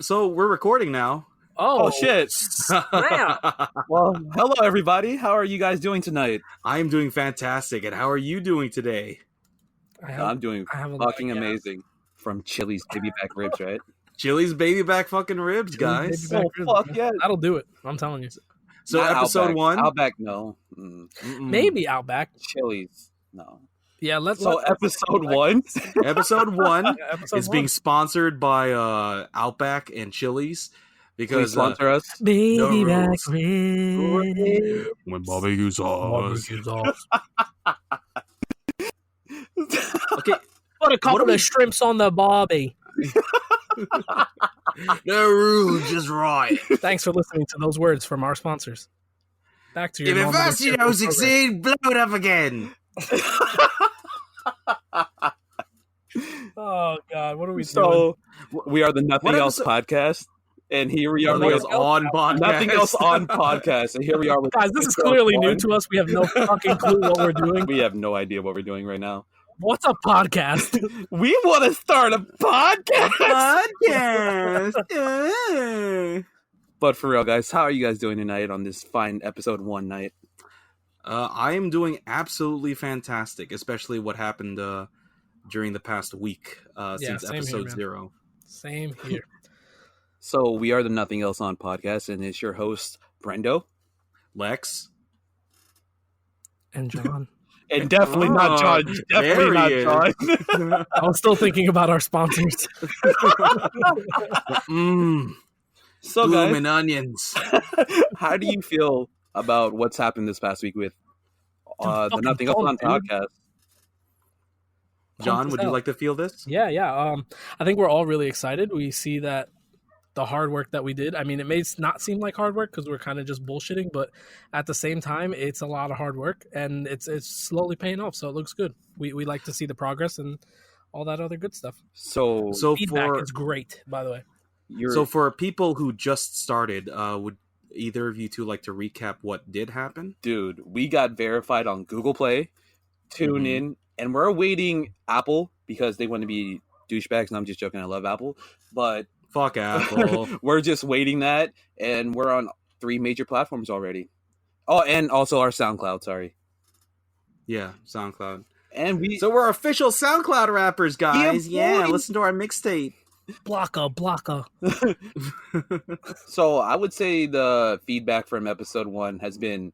So we're recording now. Oh shit. Wow. Well, hello everybody. How are you guys doing tonight? I am doing fantastic. And how are you doing today? I'm doing fucking amazing. From Chili's baby back ribs, right? Chili's baby back fucking ribs, guys. Oh, fuck yeah. That'll do it. I'm telling you. So Not episode Outback. 1. Outback, no. Maybe Outback. Chili's, no. Yeah, episode 1? Episode 1 Episode is 1. being sponsored by Outback and Chili's. Please Because sponsor us. Baby no back rules. ribs. When barbecue sauce. Okay, Put a couple What are we- of shrimps on the barbie. no rules, just right. Thanks for listening to those words from our sponsors. Back to your If at normal first you scheduled don't program. succeed, blow it up again. Oh God, what are we doing? So, we are the Nothing What Else podcast. And here we are Nothing with else on podcast. Nothing Else on podcast. And here we are with Guys, this is episode clearly new 1. to us. We have no fucking clue what we're doing. We have no idea what we're doing right now. What's a podcast? We want to start a podcast. Podcast. But for real, guys, how are you guys doing tonight on this fine episode 1 night? I am doing absolutely fantastic, especially what happened during the past week since same episode here, man. 0. Same here. So we are the Nothing Else on podcast, and it's your host, Brendo. Lex. And John. And definitely not John. Definitely there not he is. John. I was still thinking about our sponsors. So, guys, Blooming onions. how do you feel about what's happened this past week with the fucking Nothing Else on pumped, dude. podcast? John, as would you hell. like to feel this? Yeah. I think we're all really excited. We see that the hard work that we did. I mean, it may not seem like hard work because we're kind of just bullshitting, but at the same time, it's a lot of hard work and it's slowly paying off. So it looks good. We like to see the progress and all that other good stuff. So Feedback is great, by the way. So for people who just started, would either of you two like to recap what did happen? dude, we got verified on Google Play, TuneIn, and we're awaiting Apple because they want to be douchebags. And I'm just joking. I love Apple, but Fuck Apple. we're just waiting that, and we're on 3 major platforms already. Oh, and also our SoundCloud. Sorry, Yeah, SoundCloud. and we So we're official SoundCloud rappers, guys. Yeah, Yeah, boy. listen to our mixtape. Blocka. So I would say the feedback from episode 1 has been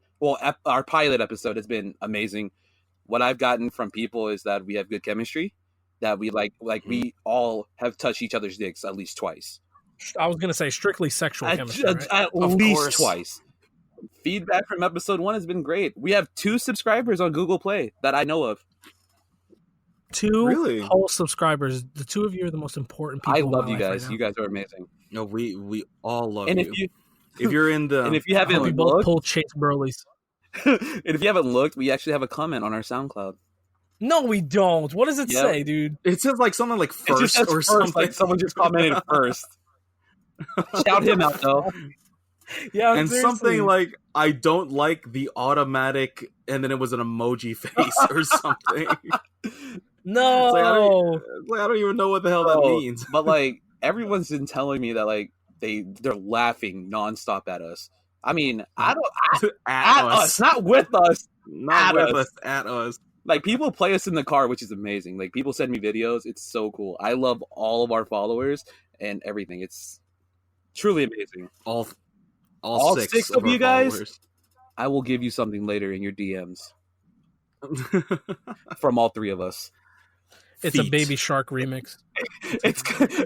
our pilot episode has been amazing. What I've gotten from people is that we have good chemistry, that we like we all have touched each other's dicks at least twice. I was going to say strictly sexual chemistry. Right? At Of least course. twice. Feedback from episode 1 has been great. We have 2 subscribers on Google Play that I know of. 2 Really? whole subscribers. The 2 of you are the most important people. I in my love you life right guys. now. You guys are amazing. No, we all love And you. if You're in the and if you I hope we haven't both looked, pull Chase Burley's. and if you haven't looked, we actually have a comment on our SoundCloud. No, we don't. What does it Yep. say, dude? it says like something like It just first says or first, something. like someone just commented first. Shout him out though. Yeah, and something like I don't like the automatic, and then it was an emoji face or something. no. It's like, I don't even know what the hell that Bro, means. But like everyone's been telling me that like they're laughing nonstop at us. I mean, I don't at us, not with us. not at with us. us, at us. Like people play us in the car, which is amazing. Like people send me videos. It's so cool. I love all of our followers and everything. It's truly amazing. All six of of our you guys? followers. I will give you something later in your DMs from all 3 of us. It's a Feet. Baby Shark remix. It's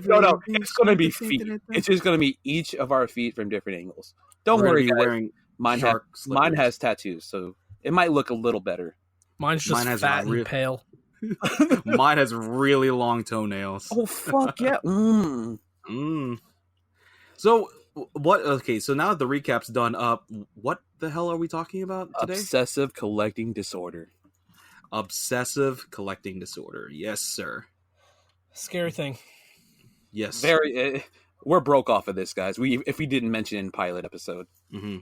no. It's gonna be feet. It's just gonna be each of our feet from different angles. Don't We're gonna worry, be guys. wearing Mine shark slippers. mine has tattoos, so it might look a little better. Mine's just Mine has fat real- and pale. Mine has really long toenails. Oh fuck yeah! So what? Okay, so now that the recap's done up, what the hell are we talking about today? Obsessive collecting disorder. Obsessive collecting disorder. Yes, sir. Scary thing. Yes. Very. We're broke off of this, guys. If we didn't mention in pilot episode. Mm-hmm.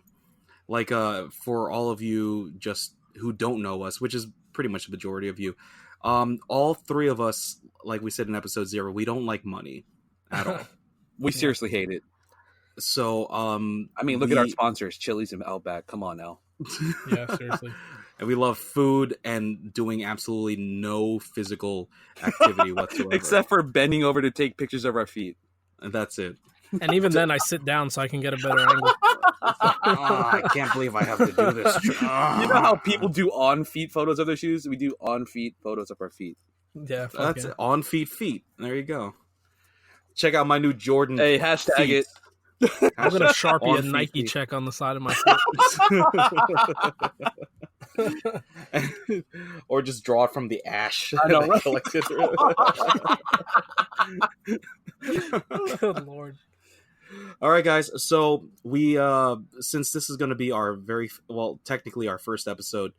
Like, for all of you just who don't know us, which is pretty much the majority of you, all 3 of us, like we said in episode 0, we don't like money at all. We seriously hate it. So, I mean, look at our sponsors, Chili's and Outback. Come on now. Yeah, seriously. And we love food and doing absolutely no physical activity whatsoever. Except for bending over to take pictures of our feet. And that's it. And even then, I sit down so I can get a better angle. I can't believe I have to do this. You know how people do on-feet photos of their shoes? We do on-feet photos of our feet. Yeah, that's it. On feet. There you go. Check out my new Jordan. Hey, hashtag feet. it. I'm going to Sharpie a Nike feet. check on the side of my foot. Or just draw it from the ash. I know, right? Good Lord. All right, guys. So we, since this is going to be our technically our first episode,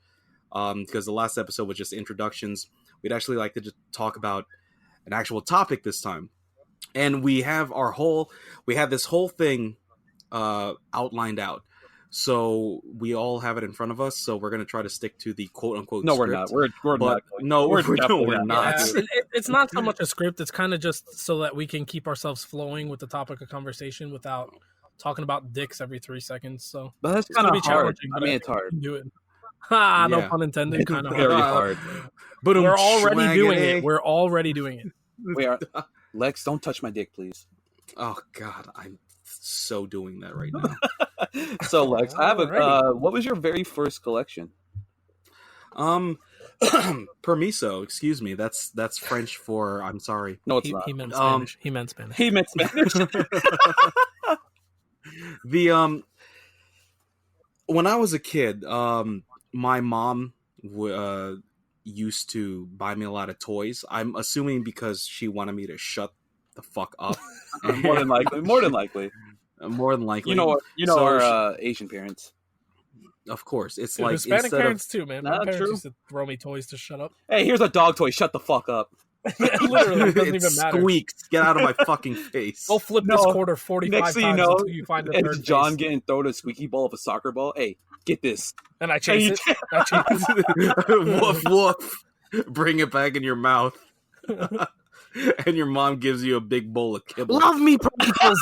because the last episode was just introductions, we'd actually like to just talk about an actual topic this time. And we have this whole thing outlined out. So we all have it in front of us. So we're going to try to stick to the quote unquote No, script. we're not. No, we're not. Yeah, it's not so much a script. It's kind of just so that we can keep ourselves flowing with the topic of conversation without talking about dicks every 3 seconds. So But that's it's going kind to of be hard. challenging. I mean, it's hard. Do it. Ha, no Yeah. pun intended. Kind of Very hard. But We're already doing it. We're already doing it. Wait, Lex, don't touch my dick, please. Oh God, I'm so doing that right now. So, Lex, I have Alrighty. what was your very first collection? Permiso, excuse me. That's French for I'm sorry. No, it's not. He meant Spanish. He meant Spanish. He meant Spanish. When I was a kid, my mom used to buy me a lot of toys. I'm assuming because she wanted me to shut the fuck up. More than likely. More than likely. You know So our Asian parents. Of course, it's Dude, like Hispanic instead parents too, man. My Nah, parents true. used to throw me toys to shut up. Hey, here's a dog toy. Shut the fuck up. Literally, it doesn't it even matter. squeaks. Get out of my fucking face. Go flip No. this quarter 45 Next thing times you know, until you find the it's third John face. getting thrown a squeaky ball of a soccer ball. Hey, get this. And I chase it. I chase it. Woof woof. Bring it back in your mouth. And your mom gives you a big bowl of kibble. Love me, Pringles.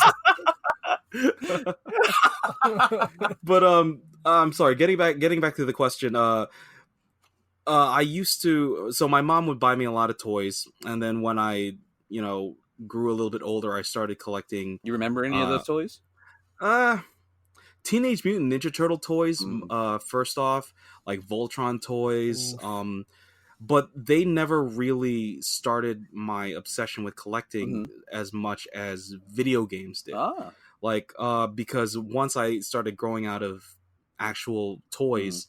But I'm sorry. Getting back to the question. I used to. So my mom would buy me a lot of toys, and then when I, grew a little bit older, I started collecting. You remember any of those toys? Teenage Mutant Ninja Turtle toys. First off, like Voltron toys. Oof. But they never really started my obsession with collecting as much as video games did. Like, because once I started growing out of actual toys,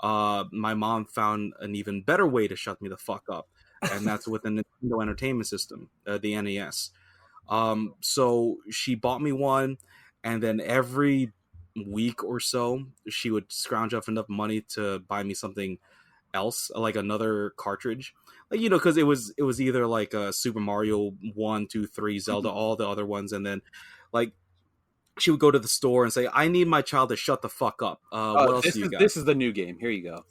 my mom found an even better way to shut me the fuck up. And that's with the Nintendo Entertainment System, the NES. So she bought me one, and then every week or so, she would scrounge up enough money to buy me something else, like another cartridge, like, because it was either like Super Mario 1, 2, 3, Zelda, all the other ones, and then like she would go to the store and say, I need my child to shut the fuck up. What else do you got? This is the new game. Here you go.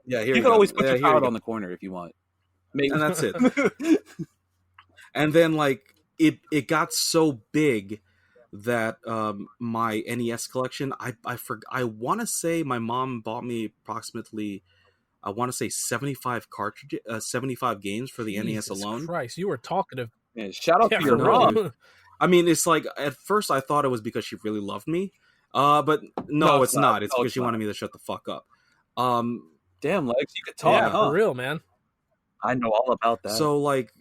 Yeah, You can always put your child on the corner if you want. Maybe. And that's it. And then like it got so big that my NES collection, I want to say my mom bought me approximately, I want to say 75 cartridges, 75 games for the NES alone. Christ, you were talkative. Yeah, shout out to your no, mom. dude. I mean, it's like at first I thought it was because she really loved me, but no, it's not. It's because she wanted me to shut the fuck up. Damn, Lex, you could talk. Yeah, huh? for real, man. I know all about that. So like,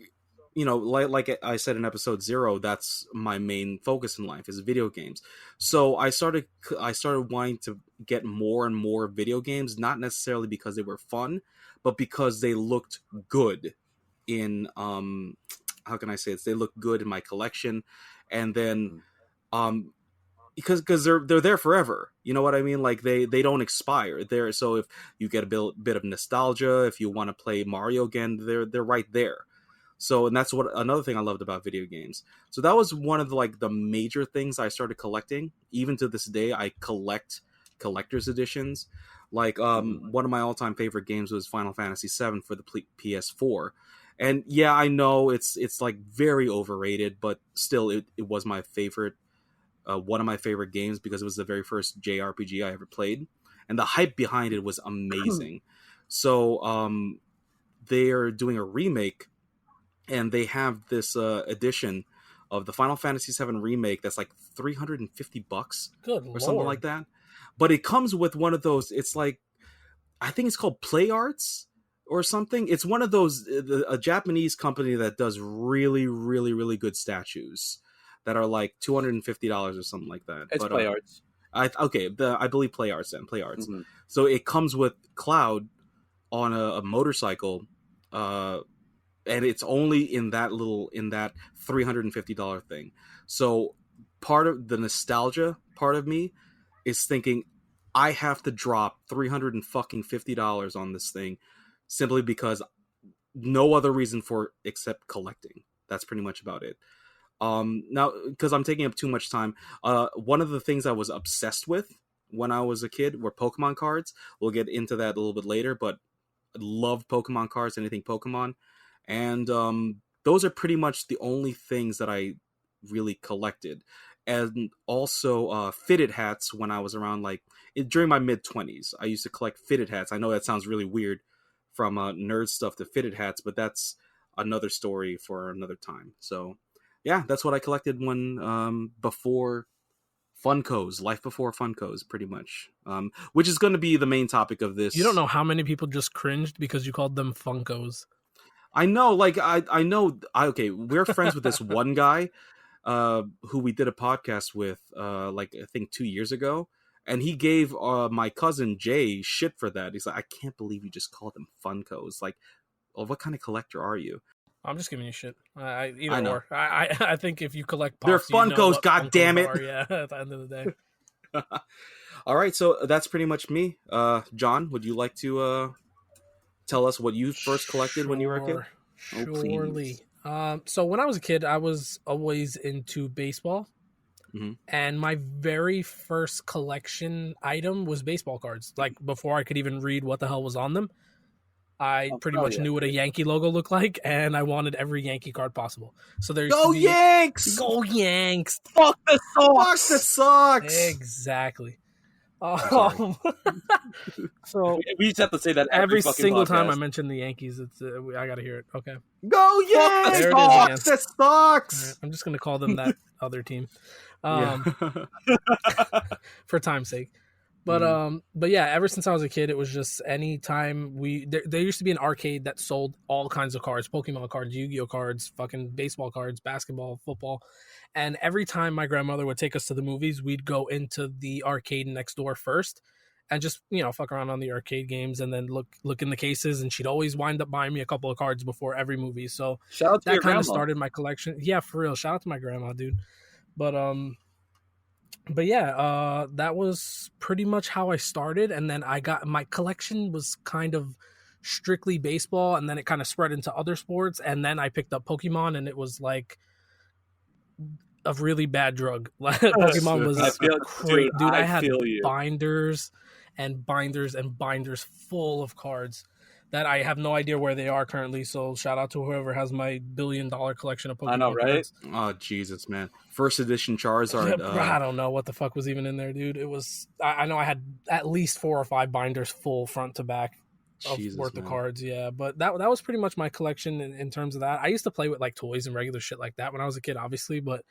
like I said in episode 0, that's my main focus in life is video games. So I started wanting to get more and more video games, not necessarily because they were fun, but because they looked good in how can I say this? They looked good in my collection, and then because they're there forever. You know what I mean? Like they don't expire. There, so if you get a bit of nostalgia, if you want to play Mario again, they're right there. So, and that's what another thing I loved about video games. So that was one of the major things I started collecting. Even to this day, I collect collector's editions. Like one of my all-time favorite games was Final Fantasy VII for the PS4, And yeah, I know it's like very overrated, but still, it was my favorite, one of my favorite games because it was the very first JRPG I ever played, and the hype behind it was amazing. So they are doing a remake, and they have this edition of the Final Fantasy VII remake that's like $350 Good or something Lord. like that. But it comes with one of those. It's like, I think it's called Play Arts or something. It's one of those, a Japanese company that does really, really, really good statues that are like $250 or something like that. It's Play Arts. I believe Play Arts then. Play Arts. Mm-hmm. So it comes with Cloud on a motorcycle, and it's only in that $350 thing. So part of the nostalgia part of me is thinking, I have to drop $350 on this thing simply because no other reason for it except collecting. That's pretty much about it. Now, because I'm taking up too much time, one of the things I was obsessed with when I was a kid were Pokemon cards. We'll get into that a little bit later, but I loved Pokemon cards, anything Pokemon. And those are pretty much the only things that I really collected. And also fitted hats when I was around, during my mid-20s. I used to collect fitted hats. I know that sounds really weird from nerd stuff to fitted hats, but that's another story for another time. So, yeah, that's what I collected when before FUNKOs, life before FUNKOs, pretty much, which is going to be the main topic of this. You don't know how many people just cringed because you called them FUNKOs. I know, okay, we're friends with this one guy who we did a podcast with, I think 2 years ago, and he gave my cousin Jay shit for that. He's like, I can't believe you just called them FUNKOs. Like, oh, what kind of collector are you? I'm just giving you shit. I know. Or. I think if you collect Pops, they're FUNKOs, goddammit. Yeah, at the end of the day. All right, so that's pretty much me. John, would you like to tell us what you first collected when you were a kid? Surely. So when I was a kid, I was always into baseball. Mm-hmm. And my very first collection item was baseball cards. Like, before I could even read what the hell was on them, I pretty much knew what a Yankee logo looked like, and I wanted every Yankee card possible. So there used to be, Yanks! Go Yanks! Fuck the Sox! Fuck the Sox! Exactly. So we just have to say that every single podcast. Time I mention the Yankees, it's I gotta hear it. Okay. Go Yanks! There it is again. The Sox! Right, I'm just gonna call them that other team, for time's sake. But yeah, ever since I was a kid, it was just anytime there used to be an arcade that sold all kinds of cards, Pokemon cards, Yu-Gi-Oh cards, fucking baseball cards, basketball, football. And every time my grandmother would take us to the movies, we'd go into the arcade next door first and just, fuck around on the arcade games and then look in the cases. And she'd always wind up buying me a couple of cards before every movie. So shout out to that kind of started my collection. Yeah, for real. Shout out to my grandma, dude. But yeah, that was pretty much how I started. And then my collection was kind of strictly baseball, and then it kind of spread into other sports. And then I picked up Pokemon, and it was like a really bad drug. Pokemon was great. Dude, I had binders and binders and binders full of cards that I have no idea where they are currently. So shout out to whoever has my $1 billion collection of Pokemon I know, right? cards. Oh, Jesus, man. First edition Charizard. I don't know what the fuck was even in there, dude. It was, I know I had at least 4 or 5 binders full front to back worth of cards. Yeah, but that was pretty much my collection in terms of that. I used to play with toys and regular shit like that when I was a kid, obviously, but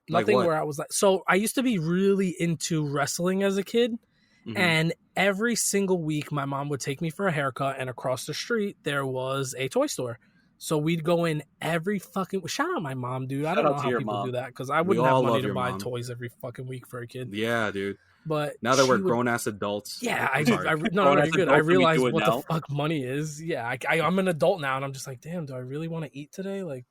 nothing where I was so I used to be really into wrestling as a kid. Mm-hmm. And every single week, my mom would take me for a haircut, and across the street, there was a toy store. So we'd go in every fucking... Shout out my mom, dude. I don't know how people do that, because I wouldn't have money to buy toys every fucking week for a kid. Yeah, dude. But now that we're grown-ass adults... Yeah, no, you're good. I realize what the fuck money is. Yeah, I'm an adult now, and I'm just like, damn, do I really want to eat today? Like...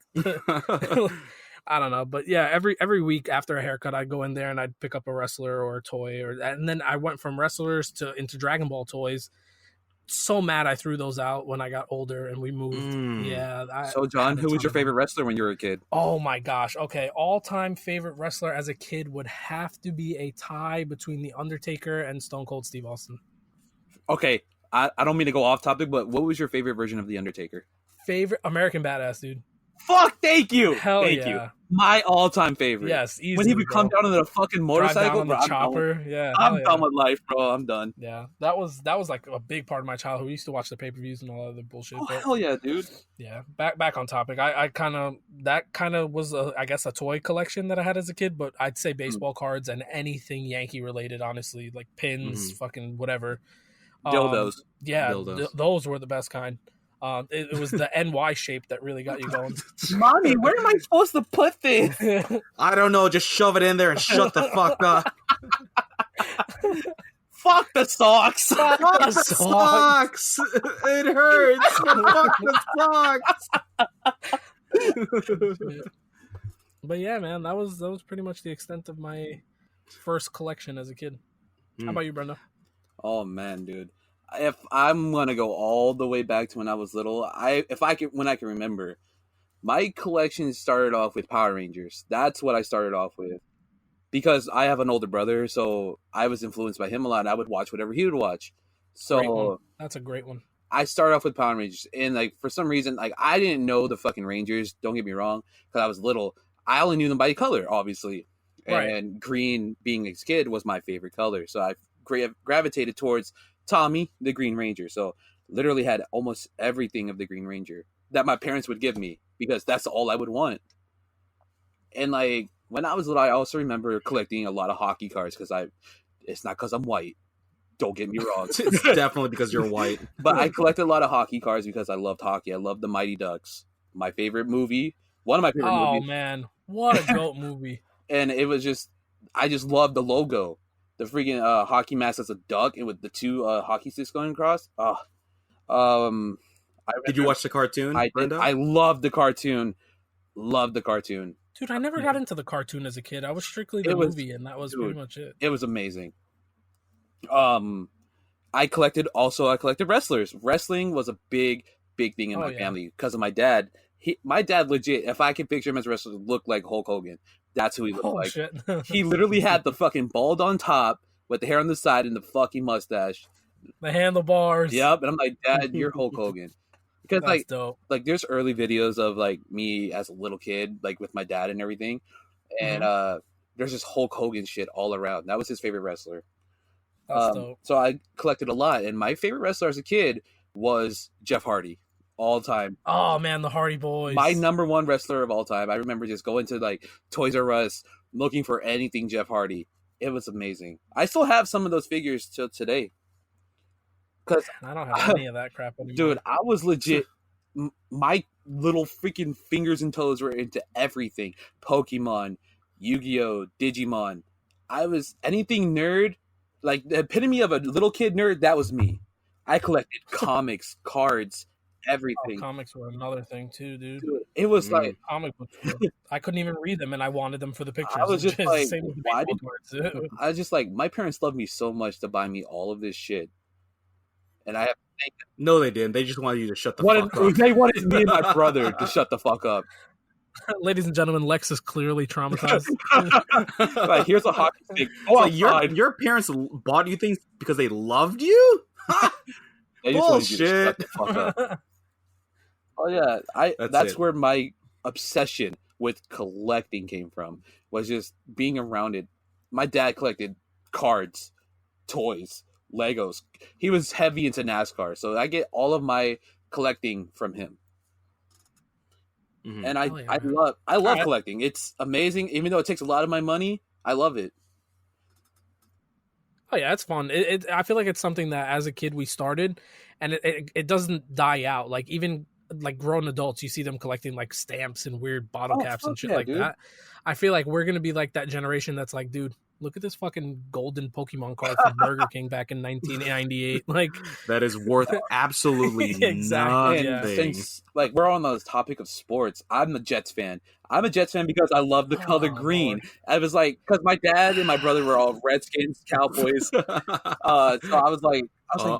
I don't know, but yeah, every week after a haircut, I'd go in there and I'd pick up a wrestler or a toy, and then I went from wrestlers into Dragon Ball toys. So mad I threw those out when I got older and we moved. Yeah. So John, who was your favorite wrestler when you were a kid? Oh my gosh. Okay, all-time favorite wrestler as a kid would have to be a tie between The Undertaker and Stone Cold Steve Austin. Okay, I don't mean to go off topic, but what was your favorite version of The Undertaker? favorite American Badass, dude. Fuck, thank you. Thank you. My all-time favorite. Yes, easily, when he would come down on the fucking motorcycle, on the chopper. I'm done with life, bro. I'm done. Yeah, that was like a big part of my childhood. We used to watch the pay-per-views and all other bullshit. Oh, hell yeah, dude. Yeah, back on topic. I kind of was I guess a toy collection that I had as a kid, but I'd say baseball cards and anything Yankee related. Honestly, like pins, fucking whatever. Dildos. Those were the best kind. It was the NY shape that really got you going. Mommy, where am I supposed to put this? I don't know. Just shove it in there and shut the fuck up. Fuck the socks. Fuck the socks. It hurts. Fuck the socks. But yeah, man, that was pretty much the extent of my first collection as a kid. How about you, Brendo? Oh man, dude. If I'm gonna go all the way back to when I was little, when I can remember, my collection started off with Power Rangers. That's what I started off with, because I have an older brother, so I was influenced by him a lot. And I would watch whatever he would watch. So that's a great one. I started off with Power Rangers, and like for some reason, like I didn't know the fucking Rangers. Don't get me wrong, because I was little. I only knew them by color, obviously, and green, being a kid, was my favorite color. So I gravitated towards Tommy, the Green Ranger. So literally had almost everything of the Green Ranger that my parents would give me, because that's all I would want. And like when I was little, I also remember collecting a lot of hockey cards, because it's not because I'm white. Don't get me wrong. It's definitely because you're white. But I collected a lot of hockey cards because I loved hockey. I loved the Mighty Ducks. My favorite movie. One of my favorite movies. Oh man, what a goat movie. And it was just, I just loved the logo. The freaking hockey mask as a duck, and with the two hockey sticks going across. Did you watch the cartoon, Brenda? I loved the cartoon. Loved the cartoon. Dude, I never got into the cartoon as a kid. I was strictly the movie, and that was pretty much it. It was amazing. I collected wrestlers. Wrestling was a big thing in my family because of my dad. My dad legit, if I could picture him as a wrestler, looked like Hulk Hogan. That's who he looked like. Shit. He literally had the fucking bald on top with the hair on the side and the fucking mustache. The handlebars. Yep. And I'm like, Dad, you're Hulk Hogan. Because that's dope. Like there's early videos of like me as a little kid, like with my dad and everything. And there's just Hulk Hogan shit all around. That was his favorite wrestler. That's dope. So I collected a lot. And my favorite wrestler as a kid was Jeff Hardy. All time. Oh man, the Hardy Boys. My number one wrestler of all time. I remember just going to like Toys R Us looking for anything Jeff Hardy. It was amazing. I still have some of those figures till today. Cause I don't have any of that crap anymore. Dude, I was legit. My little freaking fingers and toes were into everything. Pokemon, Yu-Gi-Oh, Digimon. I was anything nerd, like the epitome of a little kid nerd. That was me. I collected comics, cards. Everything. Comics were another thing too, dude. It was like comic books. I couldn't even read them, and I wanted them for the pictures. I was just like, I was just like, my parents loved me so much to buy me all of this shit, and I have to thank them. No, they didn't. They just wanted you to shut the fuck up. They wanted me and my brother to shut the fuck up. Ladies and gentlemen, Lex is clearly traumatized. Like, here's a hockey stick. Your parents bought you things because they loved you? Bullshit. Oh yeah, that's where my obsession with collecting came from. Was just being around it. My dad collected cards, toys, Legos. He was heavy into NASCAR, so I get all of my collecting from him. Mm-hmm. And I love collecting. It's amazing, even though it takes a lot of my money. I love it. Oh yeah, it's fun. I feel like it's something that as a kid we started, and it doesn't die out. Like even like grown adults, you see them collecting like stamps and weird bottle caps and shit like that. I feel like we're gonna be like that generation that's like, dude, look at this fucking golden Pokemon card from Burger King back in 1998. Like that is worth absolutely exactly. nothing. Since like we're on the topic of sports, I'm a Jets fan. I'm a Jets fan because I love the color green. Boy. I was like, because my dad and my brother were all Redskins, Cowboys. So I was like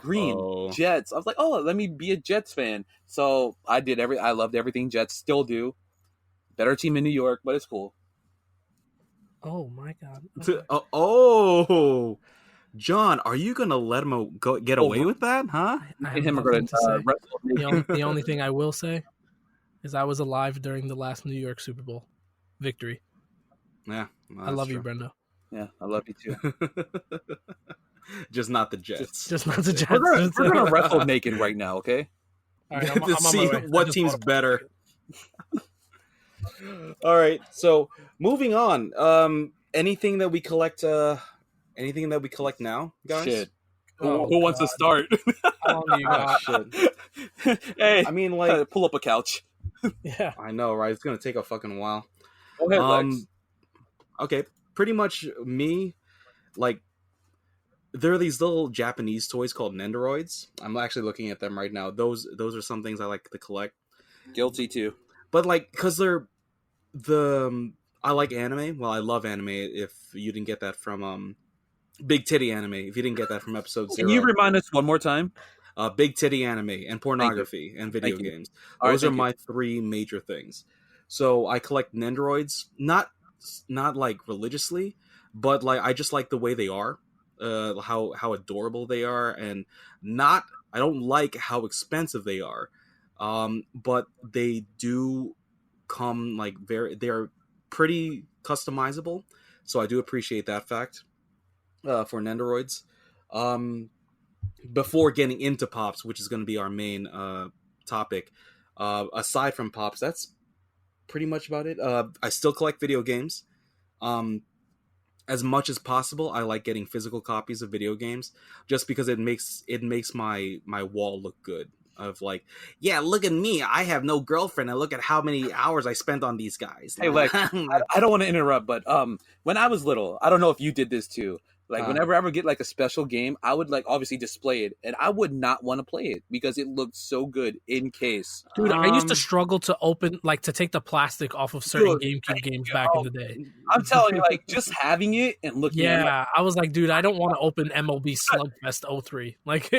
green, Jets. I was like, oh, let me be a Jets fan. So I loved everything Jets. Still do. Better team in New York, but it's cool. Oh my god. Okay. John, are you gonna let him get away with that? Huh? The only thing I will say, is I was alive during the last New York Super Bowl victory. Yeah, I love you, Brendo. Yeah, I love you too. Just not the Jets. Just not the Jets. We're gonna wrestle naked right now, okay? All right, I'm to on see my way. what team's better. All right, so moving on. Anything that we collect? Anything that we collect now, guys? Shit. Oh, Who wants to start? How long do you got? Shit. Hey, I mean, like, pull up a couch. Yeah, I know, right? It's gonna take a fucking while. Go ahead, Lex. Okay, pretty much me. Like, there are these little Japanese toys called Nendoroids. I'm actually looking at them right now. Those are some things I like to collect. Guilty too. But like, because they're I like anime. Well, I love anime. If you didn't get that from Big Titty Anime, if you didn't get that from episode 0, Can you remind us one more time? Big Titty Anime and pornography and video games. Those are my 3 major things. So I collect Nendoroids, not like religiously, but like I just like the way they are, how adorable they are, and I don't like how expensive they are, but they do come like they're pretty customizable, so I do appreciate that fact for Nendoroids. Before getting into Pops, which is going to be our main topic, aside from Pops, that's pretty much about it. I still collect video games. As much as possible, I like getting physical copies of video games, just because it makes my wall look good. Of like, yeah, look at me, I have no girlfriend, and look at how many hours I spent on these guys. Hey, Lex, I don't want to interrupt, but when I was little, I don't know if you did this too. Like, whenever I would get like a special game, I would like obviously display it, and I would not want to play it because it looked so good in case. dude, I used to struggle to to take the plastic off of certain GameCube games back in the day. I'm telling you, like, just having it and looking at it. Yeah, I was like, dude, I don't want to open MLB Slugfest 03. Like,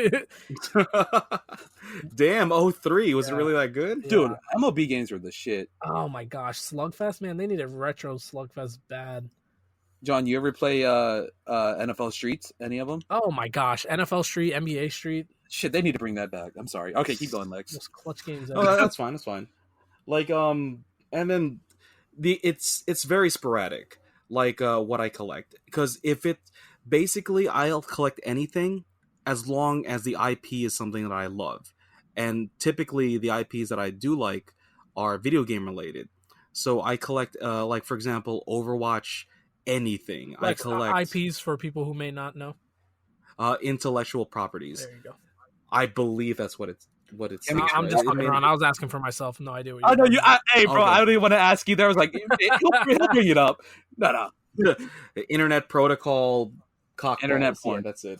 damn, 03, was it really that good? Dude, MLB games were the shit. Oh my gosh, Slugfest, man, they need a retro Slugfest bad. John, you ever play NFL Streets? Any of them? Oh my gosh, NFL Street, NBA Street. Shit, they need to bring that back. I'm sorry. Okay, keep going, Lex. Those clutch games. Oh, that's fine. That's fine. Like, and then it's very sporadic. Like what I collect, because basically I'll collect anything as long as the IP is something that I love, and typically the IPs that I do like are video game related. So I collect, like for example, Overwatch. Anything. Like, I collect IPs for people who may not know. Intellectual properties. There you go. I believe that's what it's. I'm just fucking around. I was asking for myself. No idea what you're talking about. Hey, bro, okay. I don't even want to ask you. There was like, he'll bring it up. No. Internet protocol. Internet porn. Yeah, that's it.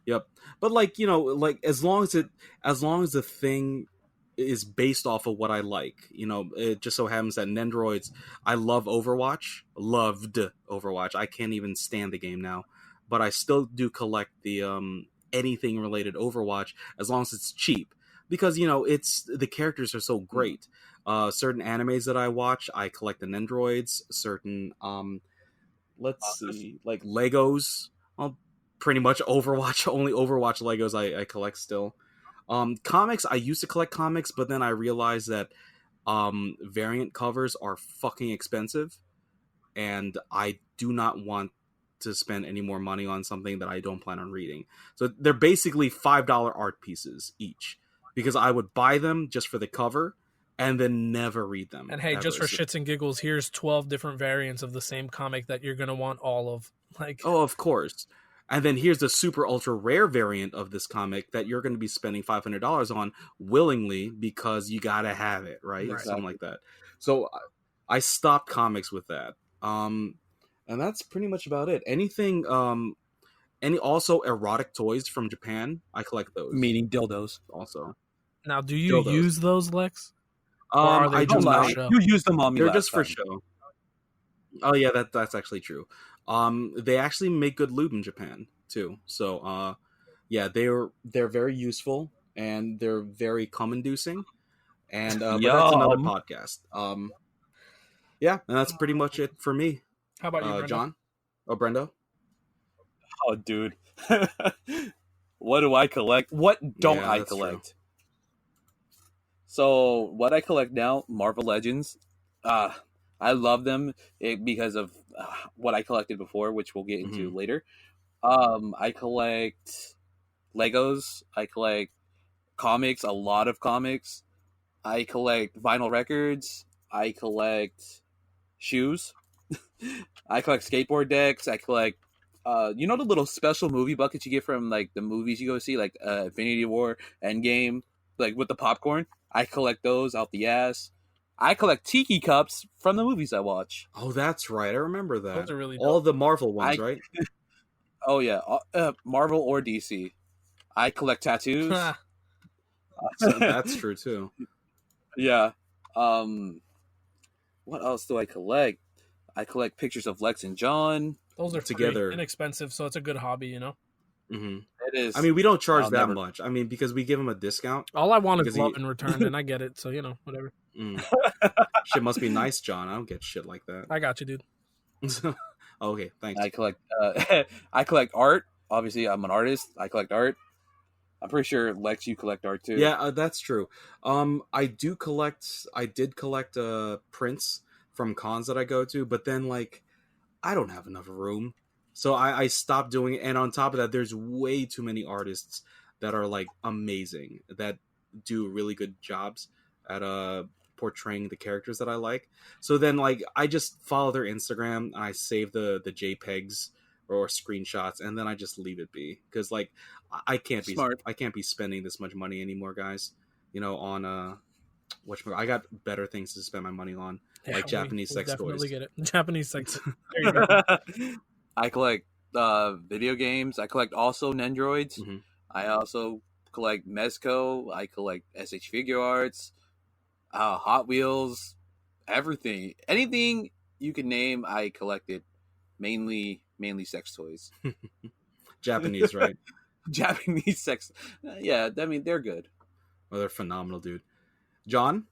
Yep. But like, like as long as the thing is based off of what I like, it just so happens that Nendoroids, I loved Overwatch. I can't even stand the game now, but I still do collect the anything related Overwatch as long as it's cheap, because it's the characters are so great. Certain animes that I watch, I collect the Nendoroids. Certain let's see, like Legos, well, pretty much Overwatch, only Overwatch Legos I collect still. Comics, I used to collect comics, but then I realized that variant covers are fucking expensive, and I do not want to spend any more money on something that I don't plan on reading. So they're basically $5 art pieces each, because I would buy them just for the cover and then never read them. And hey, ever. Just for shits and giggles, here's 12 different variants of the same comic that you're going to want all of. Like, oh, of course. And then here's the super ultra rare variant of this comic that you're going to be spending $500 on willingly because you got to have it, right? Something like that. So I stopped comics with that. And that's pretty much about it. Anything, also erotic toys from Japan, I collect those. Meaning dildos. Also. Now, do you use those, Lex? I do not. You use them on me. They're just for show. Oh yeah, that's actually true. They actually make good lube in Japan too. So yeah, they're very useful and they're very cum-inducing. And but that's another podcast. Yeah, and that's pretty much it for me. How about you, Brendo? John? Oh, Brendo? Oh, dude. What do I collect? What don't I collect? So what I collect now, Marvel Legends. I love them because of what I collected before, which we'll get into later. I collect Legos. I collect comics, a lot of comics. I collect vinyl records. I collect shoes. I collect skateboard decks. I collect, the little special movie buckets you get from like the movies you go see, like Infinity War, Endgame, like with the popcorn. I collect those out the ass. I collect tiki cups from the movies I watch. Oh, that's right. I remember that. Those are really all the Marvel ones, right? Oh yeah, Marvel or DC. I collect tattoos. That's true too. Yeah. What else do I collect? I collect pictures of Lex and John. Those are together, inexpensive, so it's a good hobby, you know. Mm-hmm. It is. I mean, we don't charge that much. I mean, because we give him a discount. All I want is love in return, and I get it. So whatever. Shit must be nice, John. I don't get shit like that. I got you, dude. Okay, thanks. I collect. I collect art. Obviously, I'm an artist. I collect art. I'm pretty sure Lex, you collect art too. Yeah, that's true. I did collect prints from cons that I go to, but then like I don't have enough room, so I stopped doing it. And on top of that, there's way too many artists that are like amazing, that do really good jobs at portraying the characters that I like. So then like I just follow their Instagram and I save the JPEGs or screenshots, and then I just leave it be, because like I can't be spending this much money anymore, guys. On I got better things to spend my money on, like Japanese sex toys. Get it. Japanese sex. There you go. I collect video games. I collect also Nendroids. Mm-hmm. I also collect Mezco. I collect SH Figure Arts, Hot Wheels, everything. Anything you can name, I collected. Mainly sex toys. Japanese, right? Japanese sex. Yeah, I mean, they're good. Oh, they're phenomenal, dude. John?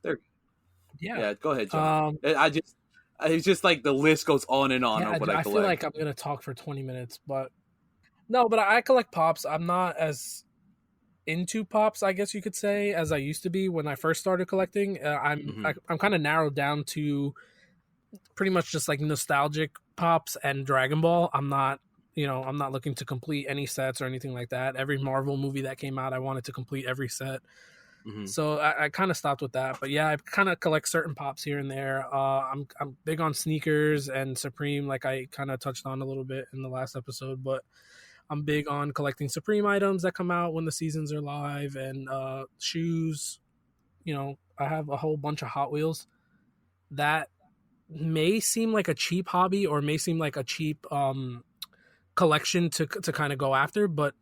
Yeah, go ahead, John. It's just like the list goes on and on of what I collect. I feel like I'm going to talk for 20 minutes, but I collect pops. I'm not as into pops, I guess you could say, as I used to be when I first started collecting. I'm kind of narrowed down to pretty much just like nostalgic pops and Dragon Ball. I'm not looking to complete any sets or anything like that. Every Marvel movie that came out, I wanted to complete every set. Mm-hmm. So I kind of stopped with that. But yeah, I kind of collect certain pops here and there. I'm big on sneakers and Supreme, like I kind of touched on a little bit in the last episode. But I'm big on collecting Supreme items that come out when the seasons are live, and shoes. I have a whole bunch of Hot Wheels that may seem like a cheap hobby or may seem like a cheap collection to kind of go after, but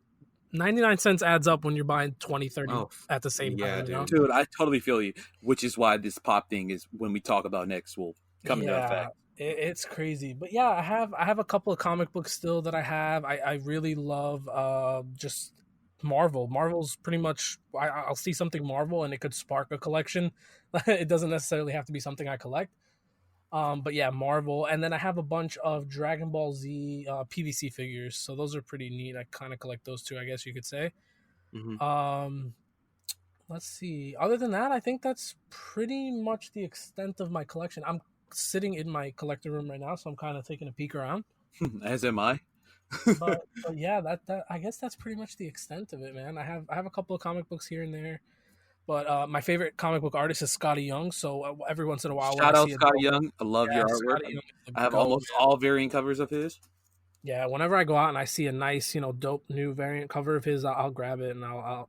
99 cents adds up when you're buying 20, 30 at the same time. Dude, I totally feel you, which is why this pop thing is, when we talk about next, will come into effect. It's crazy. But yeah, I have a couple of comic books still that I have. I really love just Marvel. Marvel's pretty much, I'll see something Marvel and it could spark a collection. It doesn't necessarily have to be something I collect. But yeah, Marvel. And then I have a bunch of Dragon Ball Z PVC figures. So those are pretty neat. I kind of collect those too, I guess you could say. Mm-hmm. Let's see. Other than that, I think that's pretty much the extent of my collection. I'm sitting in my collector room right now, so I'm kind of taking a peek around. As am I. but yeah, that I guess that's pretty much the extent of it, man. I have a couple of comic books here and there. But my favorite comic book artist is Scotty Young. So every once in a while, shout out Scotty Young. I love your artwork. I have almost all variant covers of his. Yeah, whenever I go out and I see a nice, dope new variant cover of his, I'll grab it and I'll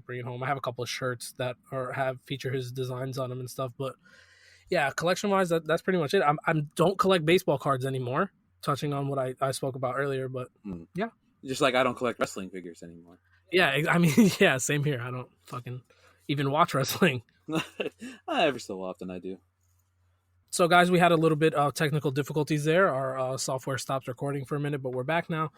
bring it home. I have a couple of shirts that feature his designs on them and stuff. But yeah, collection wise, that's pretty much it. I don't collect baseball cards anymore. Touching on what I spoke about earlier, but yeah, just like I don't collect wrestling figures anymore. Yeah, I mean, yeah, same here. I don't fucking even watch wrestling. Every so often I do. So guys, we had a little bit of technical difficulties there. Our software stopped recording for a minute, but we're back now.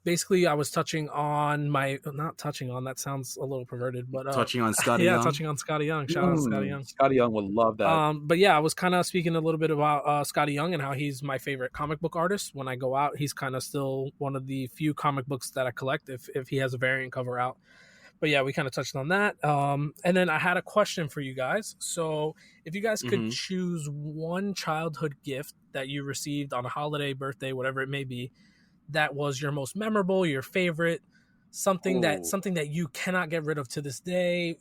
Basically, I was touching on that sounds a little perverted, but touching on Scotty Young. Yeah, touching on Scotty Young. Shout out Scotty Young. Scotty Young would love that. But yeah, I was kind of speaking a little bit about Scotty Young and how he's my favorite comic book artist. When I go out, he's kind of still one of the few comic books that I collect if he has a variant cover out. But yeah, we kind of touched on that. And then I had a question for you guys. So if you guys could choose one childhood gift that you received on a holiday, birthday, whatever it may be, that was your most memorable, your favorite, something that you cannot get rid of to this day,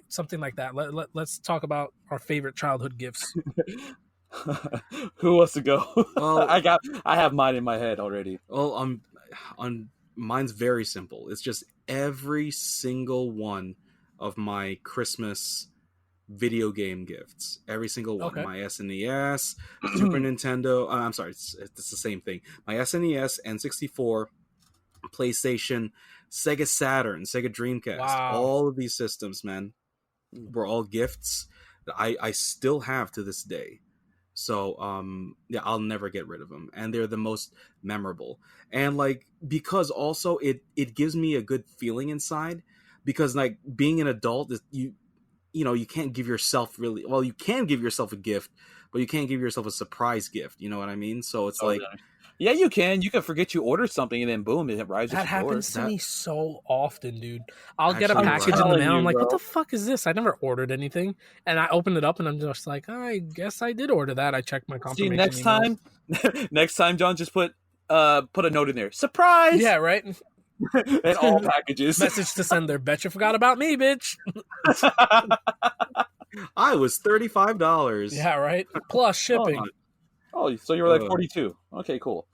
something like that. Let's talk about our favorite childhood gifts. Who wants to go? Well, I have mine in my head already. Well, mine's very simple. It's just every single one of my Christmas video game gifts. Every single one. Okay. My SNES, Super Nintendo. I'm sorry, it's the same thing. My SNES, N64, PlayStation, Sega Saturn, Sega Dreamcast. Wow. All of these systems, man, were all gifts that I still have to this day. So, yeah, I'll never get rid of them. And they're the most memorable. And, like, because also it gives me a good feeling inside. Because, like, being an adult, you can't give yourself really... Well, you can give yourself a gift, but you can't give yourself a surprise gift. You know what I mean? So it's like... Yeah, you can. You can forget you ordered something, and then boom, it arrives at your door. That happens to me so often, dude. I'll get a package in the mail. I'm like, what the fuck is this? I never ordered anything. And I open it up, and I'm just like, I guess I did order that. I checked my confirmation. See, next time, John, just put a note in there. Surprise! Yeah, right? And all packages. Message to sender. Bet you forgot about me, bitch. I was $35. Yeah, right? Plus shipping. Oh, so you were like 42. Okay, cool.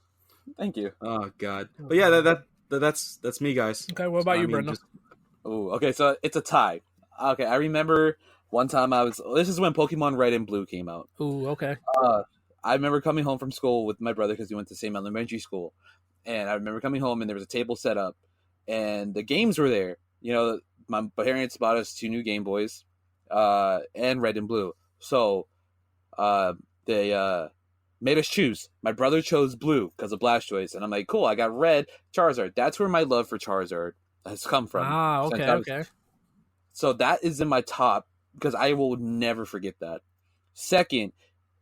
Thank you. Oh God. But yeah, that's me, guys. Okay, what about you, Brendo? Oh, okay, so it's a tie. Okay, I remember one time this is when Pokemon Red and Blue came out. Ooh, okay. I remember coming home from school with my brother because we went to the same elementary school. And I remember coming home and there was a table set up and the games were there. You know, my parents bought us 2 new Game Boys and Red and Blue. So they made us choose. My brother chose Blue because of Blastoise. And I'm like, cool, I got Red, Charizard. That's where my love for Charizard has come from. Ah, okay, okay. So that is in my top because I will never forget that. Second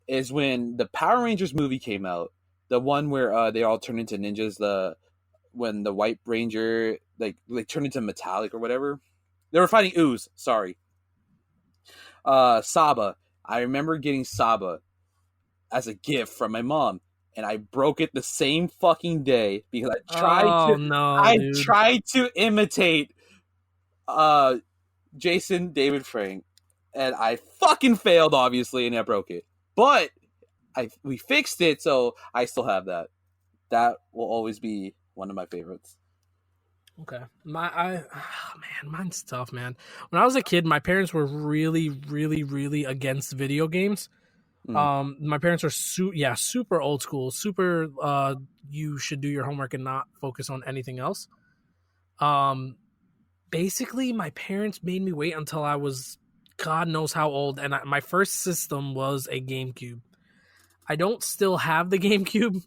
is when the Power Rangers movie came out. The one where they all turn into ninjas. When the White Ranger like turned into metallic or whatever. They were fighting Ooze. Sorry. Saba. I remember getting Saba as a gift from my mom, and I broke it the same fucking day because I tried to imitate Jason David Frank, and I fucking failed, obviously, and I broke it. But we fixed it, so I still have that. That will always be one of my favorites. Okay. Mine's tough, man. When I was a kid, my parents were really, really, really against video games. My parents are super old school, super you should do your homework and not focus on anything else. Basically my parents made me wait until I was God knows how old, and my first system was a GameCube. I don't still have the GameCube,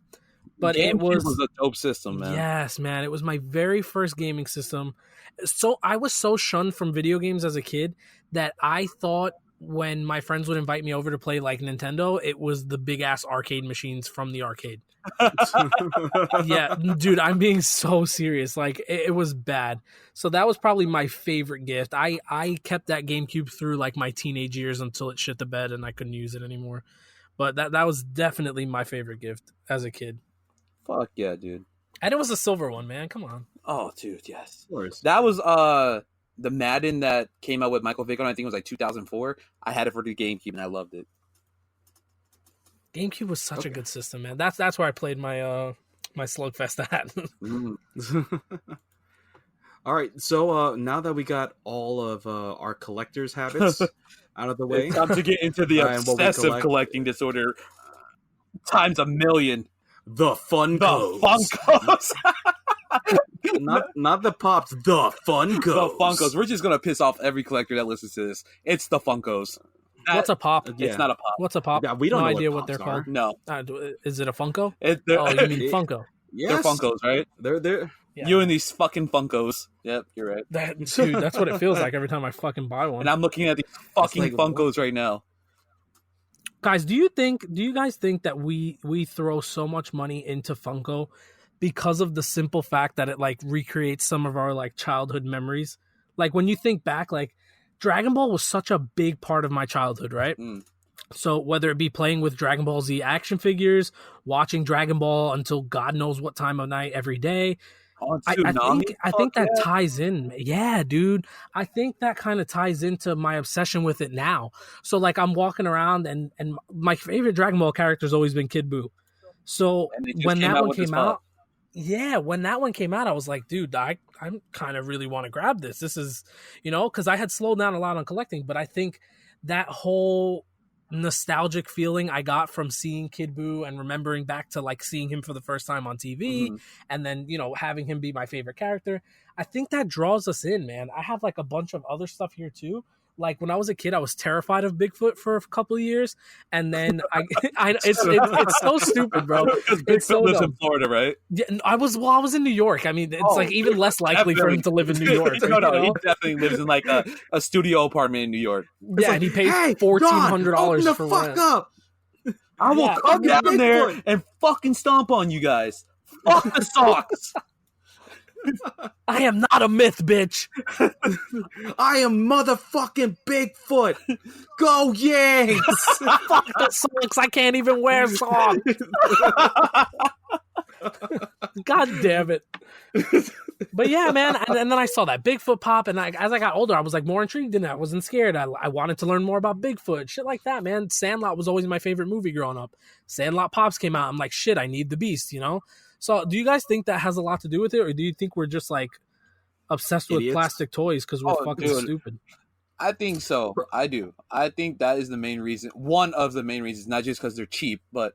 but it was a dope system, man. Yes, man, it was my very first gaming system. So I was so shunned from video games as a kid that I thought when my friends would invite me over to play like Nintendo, it was the big ass arcade machines from the arcade. Yeah, dude, I'm being so serious. Like it was bad. So that was probably my favorite gift. I kept that GameCube through like my teenage years until it shit the bed and I couldn't use it anymore. But that was definitely my favorite gift as a kid. Fuck yeah, dude. And it was a silver one, man. Come on. Oh, dude, yes. Of course. That was the Madden that came out with Michael Vick on, I think it was like 2004. I had it for the GameCube and I loved it. GameCube was such a good system, man. That's where I played my my Slugfest at. All right, so now that we got all of our collector's habits out of the way, it's time to get into the obsessive collecting disorder times a million. The FUNKOs. The FUNKOs. not the Pops, the FUNKOs. The FUNKOs. We're just going to piss off every collector that listens to this. It's the FUNKOs. What's a pop? It's not a pop. What's a pop? Yeah, we don't know idea what they're called. No. Is it a Funko? You mean Funko? Yes. They're FUNKOs, right? They're yeah. You and these fucking FUNKOs. Yep, you're right. Dude, that's what it feels like every time I fucking buy one. And I'm looking at these fucking FUNKOs right now. Guys, do you guys think that we throw so much money into Funko because of the simple fact that it like recreates some of our like childhood memories? Like when you think back, like Dragon Ball was such a big part of my childhood, right? So whether it be playing with Dragon Ball Z action figures, watching Dragon Ball until God knows what time of night every day, I think that ties in. Yeah, dude. I think that kind of ties into my obsession with it now. So like I'm walking around and my favorite Dragon Ball character has always been Kid Buu. So when that one came out, when that one came out, I was like, dude, I kind of really want to grab this. This is, because I had slowed down a lot on collecting, but I think that whole nostalgic feeling I got from seeing Kid Buu and remembering back to like seeing him for the first time on TV and then, having him be my favorite character, I think that draws us in, man. I have like a bunch of other stuff here too. Like when I was a kid, I was terrified of Bigfoot for a couple of years, and then it's so stupid, bro. Because Bigfoot lives in Florida, right? Yeah, I was in New York. I mean, it's like even less likely for him to live in New York. No, he definitely lives in like a studio apartment in New York. Yeah, and he pays $1,400 for rent. Up. I will come down there and fucking stomp on you guys. Fuck the socks. I am not a myth, bitch. I am motherfucking Bigfoot. Go Yanks! Fuck the socks. I can't even wear socks. God damn it. But yeah, man. And then I saw that Bigfoot pop, and as I got older, I was like more intrigued in it. I wasn't scared. I wanted to learn more about Bigfoot. Shit like that, man. Sandlot was always my favorite movie growing up. Sandlot Pops came out. I'm like, shit, I need the beast, So do you guys think that has a lot to do with it, or do you think we're just like obsessed with plastic toys because we're fucking stupid? I think so. I do. I think that is the main reason. One of the main reasons, not just because they're cheap, but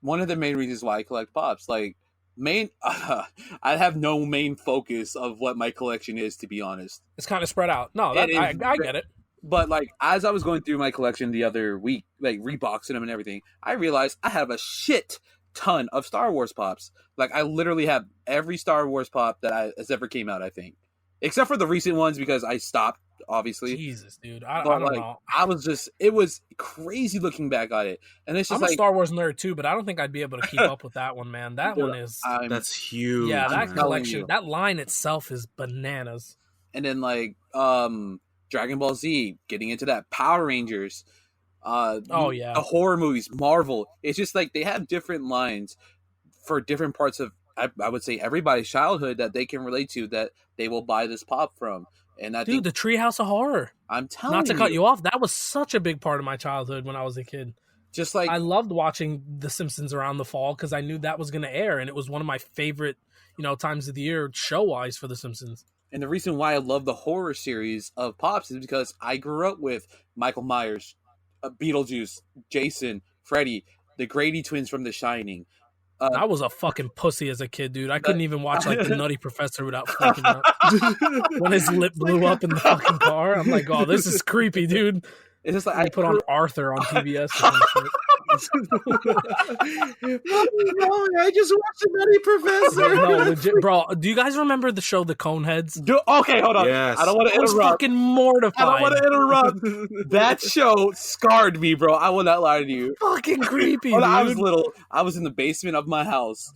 one of the main reasons why I collect Pops. Like I have no main focus of what my collection is, to be honest. It's kind of spread out. No, I get it. But like as I was going through my collection the other week, like reboxing them and everything, I realized I have a shit ton of Star Wars Pops. Like I literally have every Star Wars Pop that has ever came out, I think, except for the recent ones because I stopped, obviously. Jesus, dude, I don't know. It was crazy looking back at it, and it's just I'm a Star Wars nerd too, but I don't think I'd be able to keep up with that one, man. That one is that's huge. Yeah, that collection, that line itself is bananas. And then like Dragon Ball Z, getting into that, Power Rangers. The horror movies, Marvel. It's just like they have different lines for different parts of I would say everybody's childhood that they can relate to, that they will buy this pop from. And I think the Treehouse of Horror. I'm telling you, not to cut you off, that was such a big part of my childhood when I was a kid. Just like I loved watching The Simpsons around the fall because I knew that was going to air, and it was one of my favorite, times of the year show wise for The Simpsons. And the reason why I love the horror series of Pops is because I grew up with Michael Myers, Beetlejuice, Jason, Freddy, the Grady twins from The Shining. I was a fucking pussy as a kid, dude. I couldn't even watch like The Nutty Professor without freaking out. When his lip blew up in the fucking car, I'm like, oh, this is creepy, dude. It's just like I put on Arthur on TBS. No, I just watched The Nutty Professor. No, legit, bro. Do you guys remember the show The Coneheads? Okay, hold on. Yes. I don't want to interrupt. I was fucking mortified. I don't want to interrupt. That show scarred me, bro. I will not lie to you. Fucking creepy, When dude. I was little, I was in the basement of my house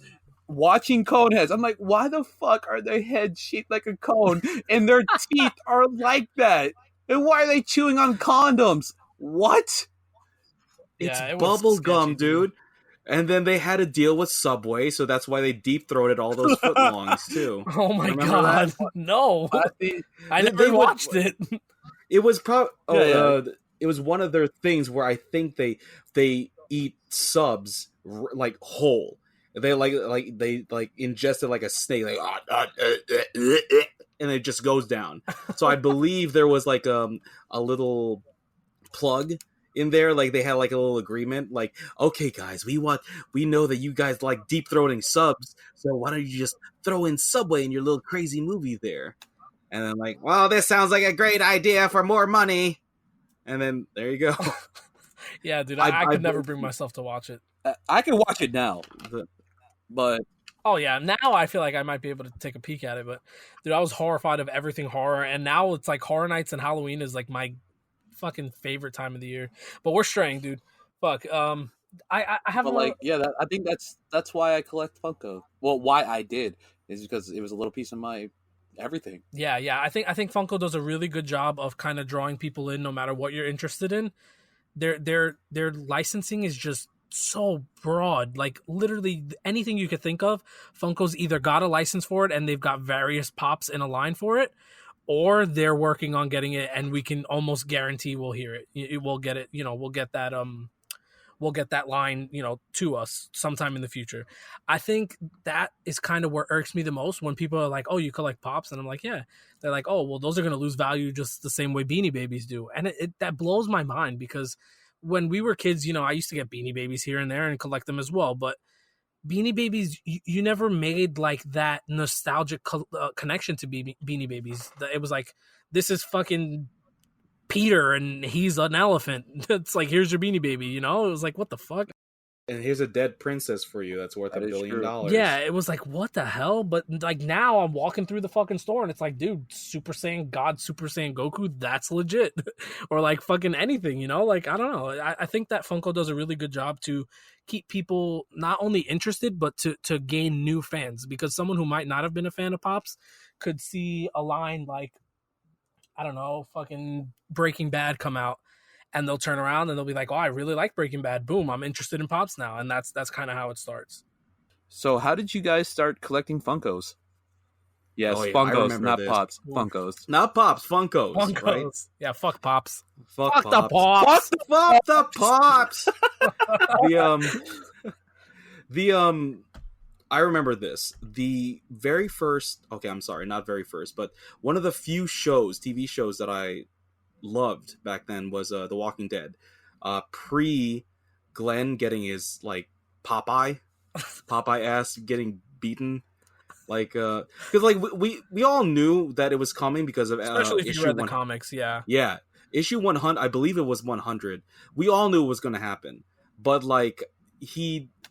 watching Coneheads. I'm like, why the fuck are their heads shaped like a cone and their teeth are like that? And why are they chewing on condoms? What? It's bubble gum, dude. And then they had to deal with Subway, so that's why they deep-throated all those footlongs, too. Oh my God. That? No. I never watched it. It was it was one of their things where I think they eat subs like whole. They they ingested like a snake, like and it just goes down. So I believe there was like a little plug in there, like they had like a little agreement, like, okay guys, we know that you guys like deep throating subs, so why don't you just throw in Subway in your little crazy movie there? And then like, well, this sounds like a great idea for more money. And then there you go. Yeah, dude, I could never bring myself to watch it. I can watch it now, but oh yeah, now I feel like I might be able to take a peek at it. But dude, I was horrified of everything horror, and now it's like Horror Nights and Halloween is like my fucking favorite time of the year. But we're straying, dude. Fuck. I have I think that's why I collect Funko. Well, why I did is because it was a little piece of my everything. Yeah. I think Funko does a really good job of kind of drawing people in, no matter what you're interested in. Their licensing is just so broad. Like literally anything you could think of, Funko's either got a license for it and they've got various pops in a line for it, or they're working on getting it, and we can almost guarantee we'll hear it. We'll get it. We'll get that line, to us sometime in the future. I think that is kind of what irks me the most, when people are like, oh, you collect pops. And I'm like, yeah. They're like, oh, well, those are going to lose value just the same way Beanie Babies do. And that blows my mind, because when we were kids, I used to get Beanie Babies here and there and collect them as well. But Beanie Babies, you never made like that nostalgic connection to Beanie Babies. It was like, this is fucking Peter and he's an elephant. It's like, here's your Beanie Baby, It was like, what the fuck? And here's a dead princess for you that's worth $1 billion. Yeah, it was like, what the hell? But like now I'm walking through the fucking store and it's like, dude, Super Saiyan God, Super Saiyan Goku, that's legit. Or like fucking anything, Like, I don't know. I think that Funko does a really good job to keep people not only interested, but to gain new fans. Because someone who might not have been a fan of Pops could see a line like, I don't know, fucking Breaking Bad come out, and they'll turn around and they'll be like, oh, I really like Breaking Bad. Boom, I'm interested in Pops now. And that's kind of how it starts. So how did you guys start collecting Funkos? Yes, yeah, Funkos, not this. Pops. Funkos. Not Pops, Funkos. Right? Yeah, fuck Pops. Fuck Pops. The Pops. Fuck the Pops. I remember this. The very first, I'm sorry, not very first, but one of the few TV shows that I loved back then was The Walking Dead. Pre Glenn getting his like Popeye ass getting beaten, like because like we all knew that it was coming because of especially if you read the comics. Yeah, issue 100. I believe it was 100. We all knew it was going to happen, but like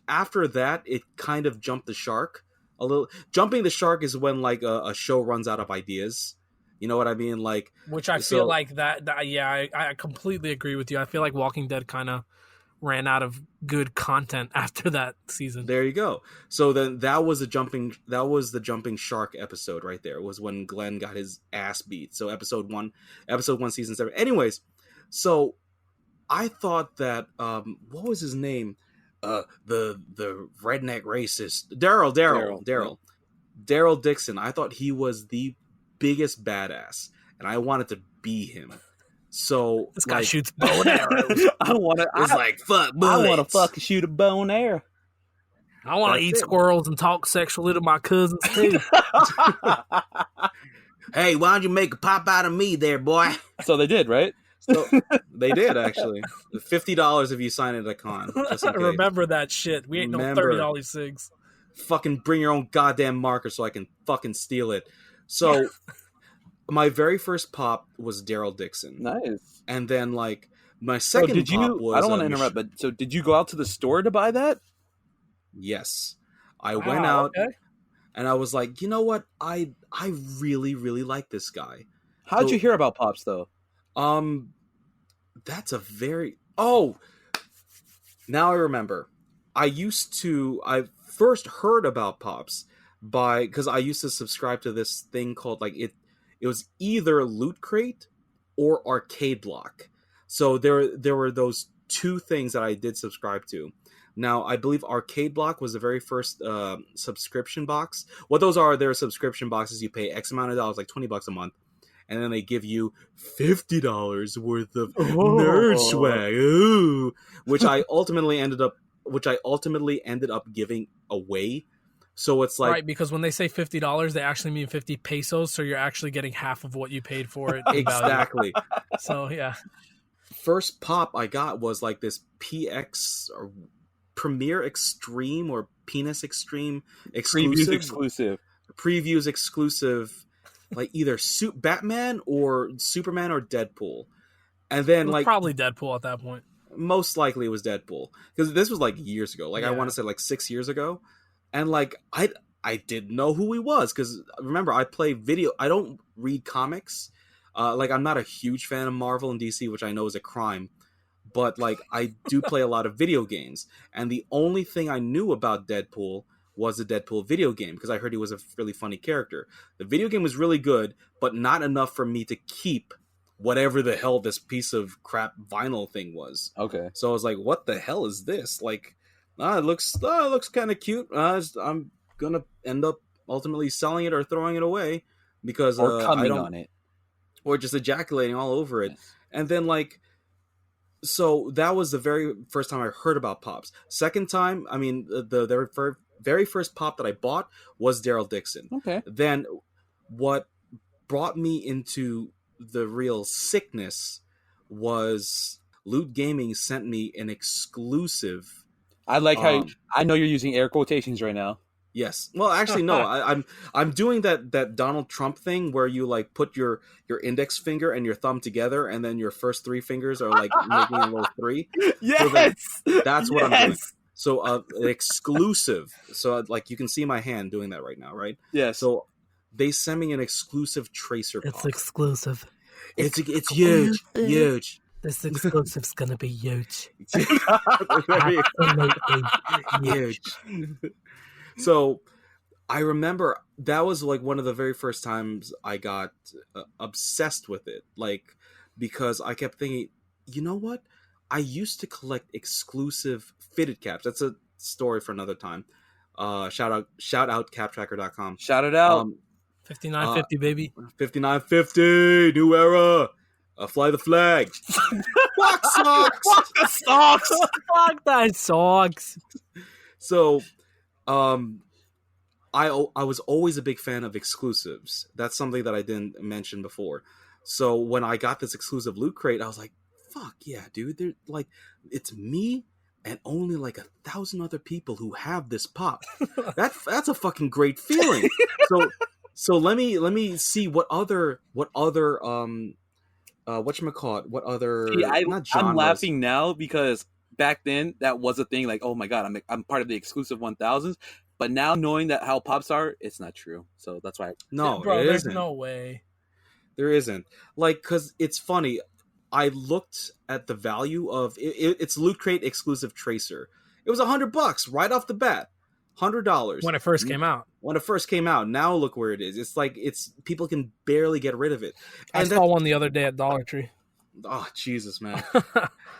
after that, it kind of jumped the shark a little. Jumping the shark is when like a show runs out of ideas. You know what I mean? Like, which I feel like that yeah, I completely agree with you. I feel like Walking Dead kind of ran out of good content after that season. There you go. So then that was the jumping shark episode right there. It was when Glenn got his ass beat. So episode one, season 7. Anyways, so I thought that what was his name? The redneck racist Daryl Dixon. I thought he was the biggest badass, and I wanted to be him. So this guy shoots bow and arrows. I want to fucking shoot a bow and arrow. I want to eat squirrels and talk sexually to my cousins too. Hey, why don't you make a pop out of me there, boy? So they did, right? So they did, actually. $50 if you sign at a con. Just in case. Remember that shit. We ain't no $30 cigs. Fucking bring your own goddamn marker so I can fucking steal it. So my very first pop was Daryl Dixon. Nice. And then like my second pop was... I don't want to interrupt, but so did you go out to the store to buy that? Yes. I went out and I was like, you know what? I really, really like this guy. How'd you hear about Pops though? That's a very... Oh! Now I remember. I first heard about Pops because I used to subscribe to this thing called like it was either Loot Crate or Arcade Block. So there were those two things that I did subscribe to. Now, I believe Arcade Block was the very first subscription box. What those are, they're subscription boxes. You pay X amount of dollars, like $20 a month. And then they give you $50 worth of nerd swag. Ooh, which I ultimately ended up giving away. So it's like... Right, because when they say $50, they actually mean 50 pesos, so you're actually getting half of what you paid for it. Exactly. So, yeah. First pop I got was like this PX or Premier Extreme or Penis Extreme exclusive. Previews exclusive, like either Batman or Superman or Deadpool. And then like... Probably Deadpool at that point. Most likely it was Deadpool. Because this was like years ago. Like I want to say like 6 years ago. And like I didn't know who he was because remember I play video. I don't read comics. Like I'm not a huge fan of Marvel and DC, which I know is a crime. But like I do play a lot of video games, and the only thing I knew about Deadpool was the Deadpool video game because I heard he was a really funny character. The video game was really good, but not enough for me to keep whatever the hell this piece of crap vinyl thing was. Okay. So I was like, what the hell is this? Like, it looks kind of cute. I'm going to end up ultimately selling it or throwing it away because or coming on it. Or just ejaculating all over it. Yes. And then like, so that was the very first time I heard about Pops. Second time, I mean, the very first Pop that I bought was Daryl Dixon. Okay. Then what brought me into the real sickness was Loot Gaming sent me an exclusive. I like how I know you're using air quotations right now. Yes. Well, actually, no. I'm doing that Donald Trump thing where you like put your index finger and your thumb together, and then your first three fingers are like making a little three. Yes. So that's what I'm doing. So an exclusive. So like you can see my hand doing that right now, right? Yeah. So they sent me an exclusive tracer pop. It's exclusive. It's huge. Huge. This exclusive's gonna be huge. Absolutely huge. So I remember that was like one of the very first times I got obsessed with it. Like, because I kept thinking, you know what? I used to collect exclusive fitted caps. That's a story for another time. Shout out captracker.com. Shout it out. 5950, baby. 5950, new era. Fly the flag. Fuck socks. Fuck the socks. Fuck that socks. So, I was always a big fan of exclusives. That's something that I didn't mention before. So when I got this exclusive loot crate, I was like, "Fuck yeah, dude! They're like, it's me and only like 1,000 other people who have this pop. That's a fucking great feeling." So let me see what other whatchamacallit, what other not genres. I'm laughing now because back then that was a thing. Like, oh my god, I'm part of the exclusive 1000s. But now knowing that how pops are, it's not true. So that's why. No, bro, there's no way. There isn't. Like, because it's funny. I looked at the value of it's Loot Crate exclusive Tracer. It was $100 right off the bat. $100 when it first came out. When it first came out. Now look where it is. It's like people can barely get rid of it. And I saw one the other day at Dollar Tree. Oh Jesus, man!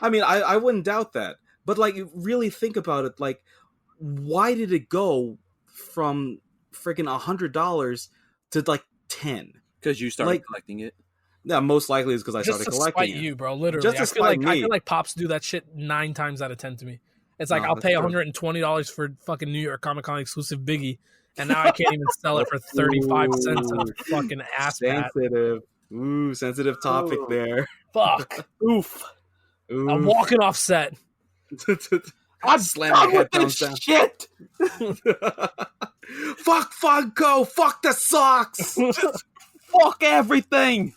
I mean, I wouldn't doubt that. But like, really think about it. Like, why did it go from freaking $100 to like 10? Because you started collecting it. Yeah, most likely is because I started collecting it. You, bro, literally. Just to spite me. I feel like Pops do that shit 9 times out of 10 to me. It's like I'll pay $120 for fucking New York Comic Con exclusive Biggie, and now I can't even sell it for 35 cents on a fucking ass pat. Sensitive topic there. Fuck. Oof. I'm walking off set. I'm slamming my headphones down. Shit. Fuck Funko. Fuck the socks. Fuck everything.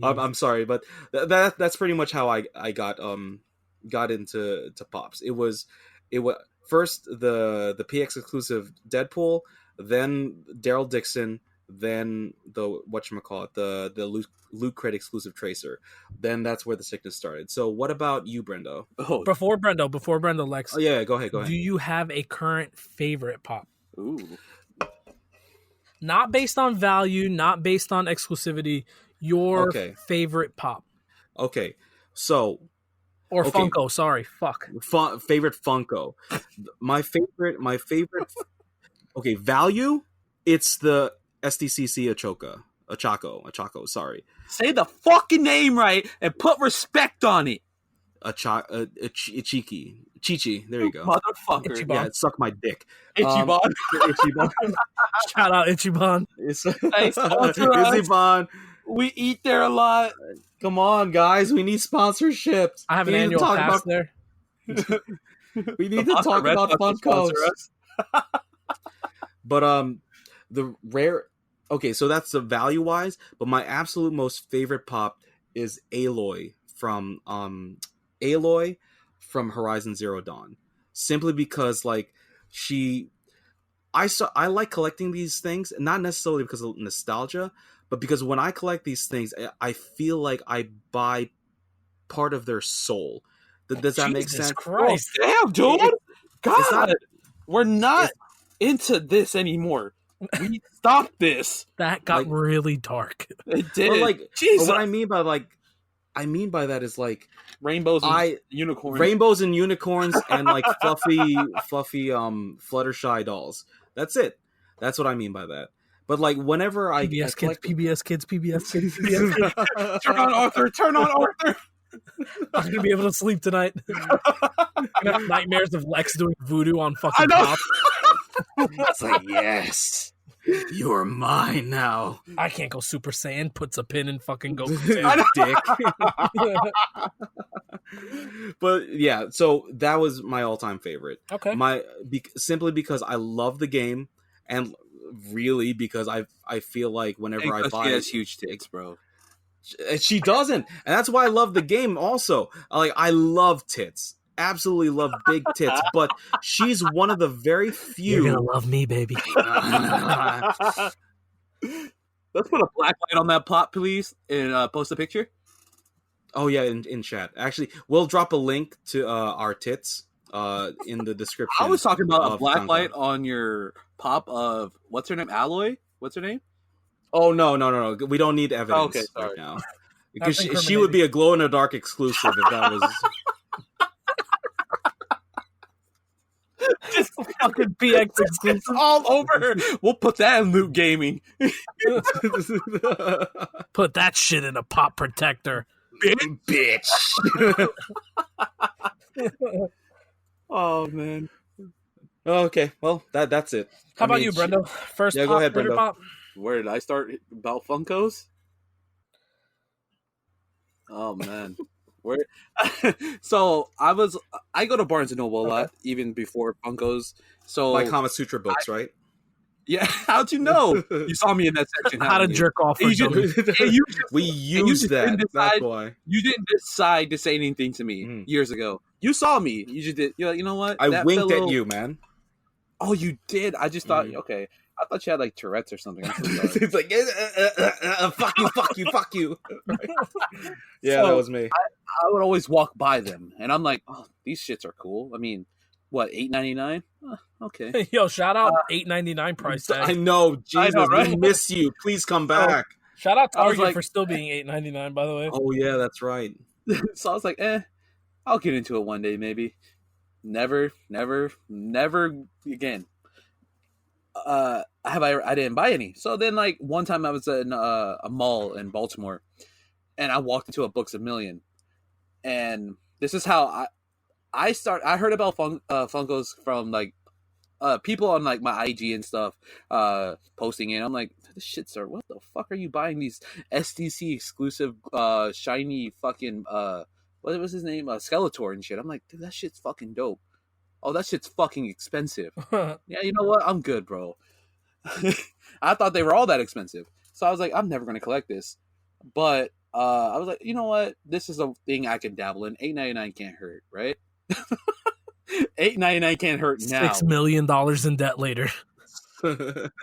I'm sorry, but that's pretty much how I got into Pops. It was first the PX exclusive Deadpool, then Daryl Dixon, then the the Loot Crate exclusive Tracer. Then that's where the sickness started. So what about you, Brendo? Oh. Before Brendo, Lex. Oh yeah, go ahead. Do you have a current favorite Pop? Ooh. Not based on value, not based on exclusivity. Your favorite Pop. Okay, so. Or Funko, sorry, fuck. Favorite Funko. My favorite. Okay, value. It's the SDCC Achako. Sorry. Say the fucking name right and put respect on it. Chichi. There you go. Motherfucker. Ichiban. Yeah, suck my dick. Ichiban. Shout out Ichiban. Ichiban. We eat there a lot. Come on, guys. We need sponsorships. I have an annual pass there. We need to talk about Funkos. But the rare. Okay, so that's the value wise. But my absolute most favorite Pop is Aloy from Horizon Zero Dawn. Simply because like I like collecting these things, not necessarily because of nostalgia. But because when I collect these things, I feel like I buy part of their soul. Does that make sense? Christ. Oh, damn, dude! God! we're not into this anymore. We stopped this. That got really dark. It did. But like, Jesus. but what I mean by that is like rainbows and unicorns and like fluffy Fluttershy dolls. That's it. That's what I mean by that. But like whenever PBS kids, PBS kids, turn on Arthur. I'm gonna be able to sleep tonight. I'm gonna have nightmares of Lex doing voodoo on fucking Pop. It's like, yes, you're mine now. I can't go Super Saiyan. Puts a pin in fucking Goku. Dick. But yeah, so that was my all-time favorite. Okay. Simply because I love the game, and really because I feel like whenever I buy, she has huge tits, bro. She doesn't, and that's why I love the game. Also, like I love tits. Absolutely love big tits, but she's one of the very few. You're gonna love me, baby. Let's put a black light on that plot, please, and post a picture. Oh yeah, in chat. Actually, we'll drop a link to our tits in the description. I was talking about a black light on your pop of what's her name, Alloy. What's her name? Oh no. We don't need evidence right now because she would be a glow in the dark exclusive if that was. Just fucking PX exclusive all over her. We'll put that in Loot Gaming. Put that shit in a pop protector, bitch. Oh man. Okay, well that's it. How about you, Brendo? First, yeah, pop, go ahead, Brendo. Pop? Where did I start about Funkos? Oh man. Where? So I go to Barnes and Noble a lot, even before Funkos. So like Kama Sutra books, right? Yeah. How'd you know? You saw me in that section. How to jerk off? We used that. That's why you didn't decide to say anything to me years ago. You saw me. You just did. You're like, you know what? I winked at you, man. Oh, you did. I just thought, okay. I thought you had like Tourette's or something. It's like, fuck you. Right. Yeah, so, that was me. I would always walk by them, and I'm like, oh, these shits are cool. I mean, what, $8.99? Okay. Yo, shout out $8.99 price tag. I know, Jesus, right? We miss you. Please come back. Shout out Target for still being $8.99, by the way. Oh yeah, that's right. So I was like, I'll get into it one day, maybe. Never again. I didn't buy any. So then, like, one time I was in a mall in Baltimore, and I walked into a Books A Million, and this is how I heard about Funkos from like people on like my IG and stuff posting it. I'm like, this shit's what the fuck are you buying these SDC exclusive shiny fucking what was his name, Skeletor and shit. I'm like, dude, that shit's fucking dope. Oh, that shit's fucking expensive. Yeah, you know what? I'm good, bro. I thought they were all that expensive. So I was like, I'm never going to collect this. But I was like, you know what? This is a thing I can dabble in. $8.99 can't hurt, right? $8.99 can't hurt now. $6 million in debt later.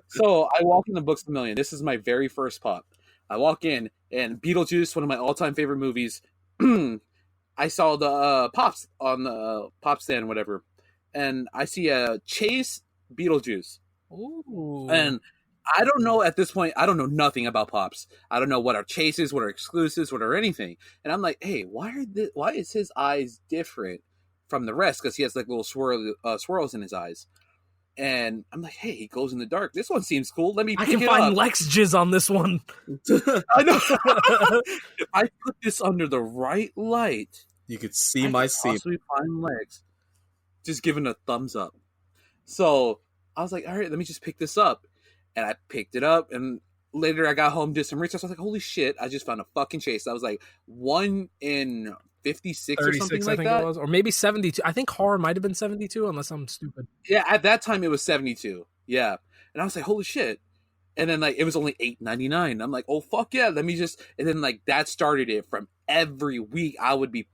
So I walk in the Books A Million. This is my very first pop. I walk in, and Beetlejuice, one of my all-time favorite movies, I saw the pops on the pop stand, whatever. And I see a Chase Beetlejuice. Ooh. And I don't know at this point, I don't know nothing about pops. I don't know what are chases, what are exclusives, what are anything. And I'm like, hey, why is his eyes different from the rest? Because he has like little swirls in his eyes. And I'm like, hey, he goes in the dark. This one seems cool. Let me pick it up. I can find Lex jizz on this one. I know. If I put this under the right light, you could see my seat. Possibly find Lex. Just giving a thumbs up. So I was like, all right, let me just pick this up. And I picked it up, and later I got home, did some research. I was like, holy shit, I just found a fucking chase. I was like, 1 in 56 or something like that. It was. Or maybe 72. I think horror might have been 72, unless I'm stupid. Yeah, at that time it was 72. Yeah. And I was like, holy shit. And then like it was only $8.99. I'm like, oh fuck yeah, let me just, and then like that started it. From every week I would be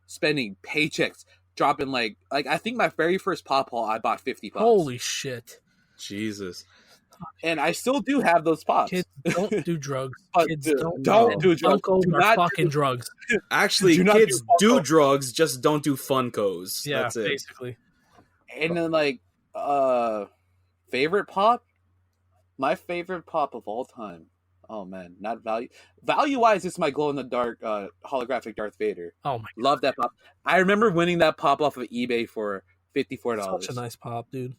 spending paychecks, dropping like I think my very first pop haul I bought 50 pops. Holy shit. Jesus. And I still do have those pops. Kids don't do drugs. Kids don't do drugs. Funkos are fucking drugs. Actually, kids do drugs, just don't do Funkos. Yeah, that's it. Basically. And then like Favorite pop? My favorite pop of all time. Oh man, not value. Value wise, it's my glow in the dark holographic Darth Vader. Oh my Love that pop. I remember winning that pop off of eBay for $54. Such a nice pop, dude.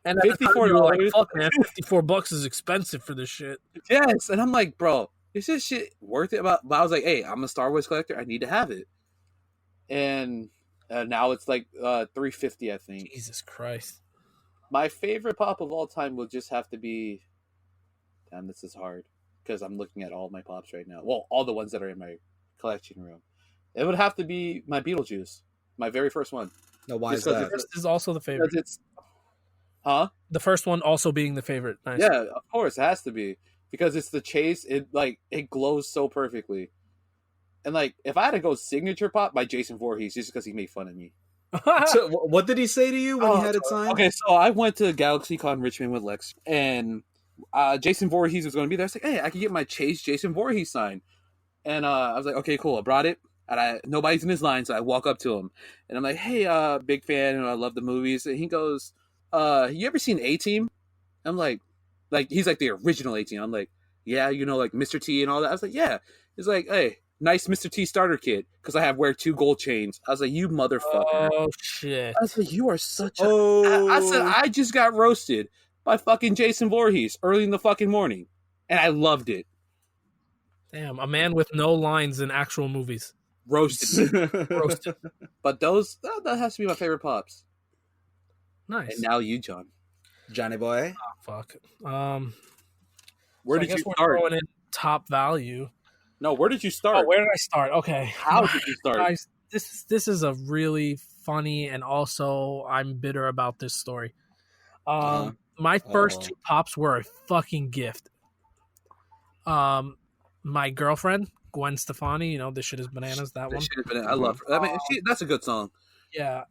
And at $54. Like, fuck man, $54 is expensive for this shit. Yes, and I'm like, bro, is this shit worth it? But I was like, hey, I'm a Star Wars collector. I need to have it. And now it's like $350, I think. Jesus Christ. My favorite pop of all time will just have to be. Damn, this is hard because I'm looking at all my pops right now. Well, all the ones that are in my collection room. It would have to be my Beetlejuice, my very first one. No, why is that? This is also the favorite. The first one also being the favorite. Nice. Yeah, of course, it has to be because it's the chase. It glows so perfectly. And like, if I had to go signature pop, by Jason Voorhees, just because he made fun of me. So, what did he say to you when you had it signed? Okay, so I went to GalaxyCon Richmond with Lex, and Jason Voorhees was going to be there. I was like, hey, I can get my Chase Jason Voorhees sign. And I was like, okay, cool. I brought it, and nobody's in his line, so I walk up to him, and I'm like, hey, big fan, and I love the movies. And he goes, you ever seen A-Team? I'm like he's like the original A-Team. I'm like, yeah, like Mr. T and all that. I was like, yeah. He's like, hey, nice Mr. T starter kit, because I wear 2 gold chains. I was like, you motherfucker. Oh, shit. I was like, you are such a... I said, I just got roasted by fucking Jason Voorhees early in the fucking morning, and I loved it. Damn, a man with no lines in actual movies. Roasted. But that has to be my favorite pops. Nice. And now you, John. Johnny boy. Oh, fuck. Where did you start? Throwing in top value. No, where did you start? Oh, where did I start? Okay. How did you start? Guys, this is a really funny, and also I'm bitter about this story. My first 2 pops were a fucking gift. My girlfriend, Gwen Stefani, This Shit Is Bananas, that one. I love her. I mean, that's a good song. Yeah.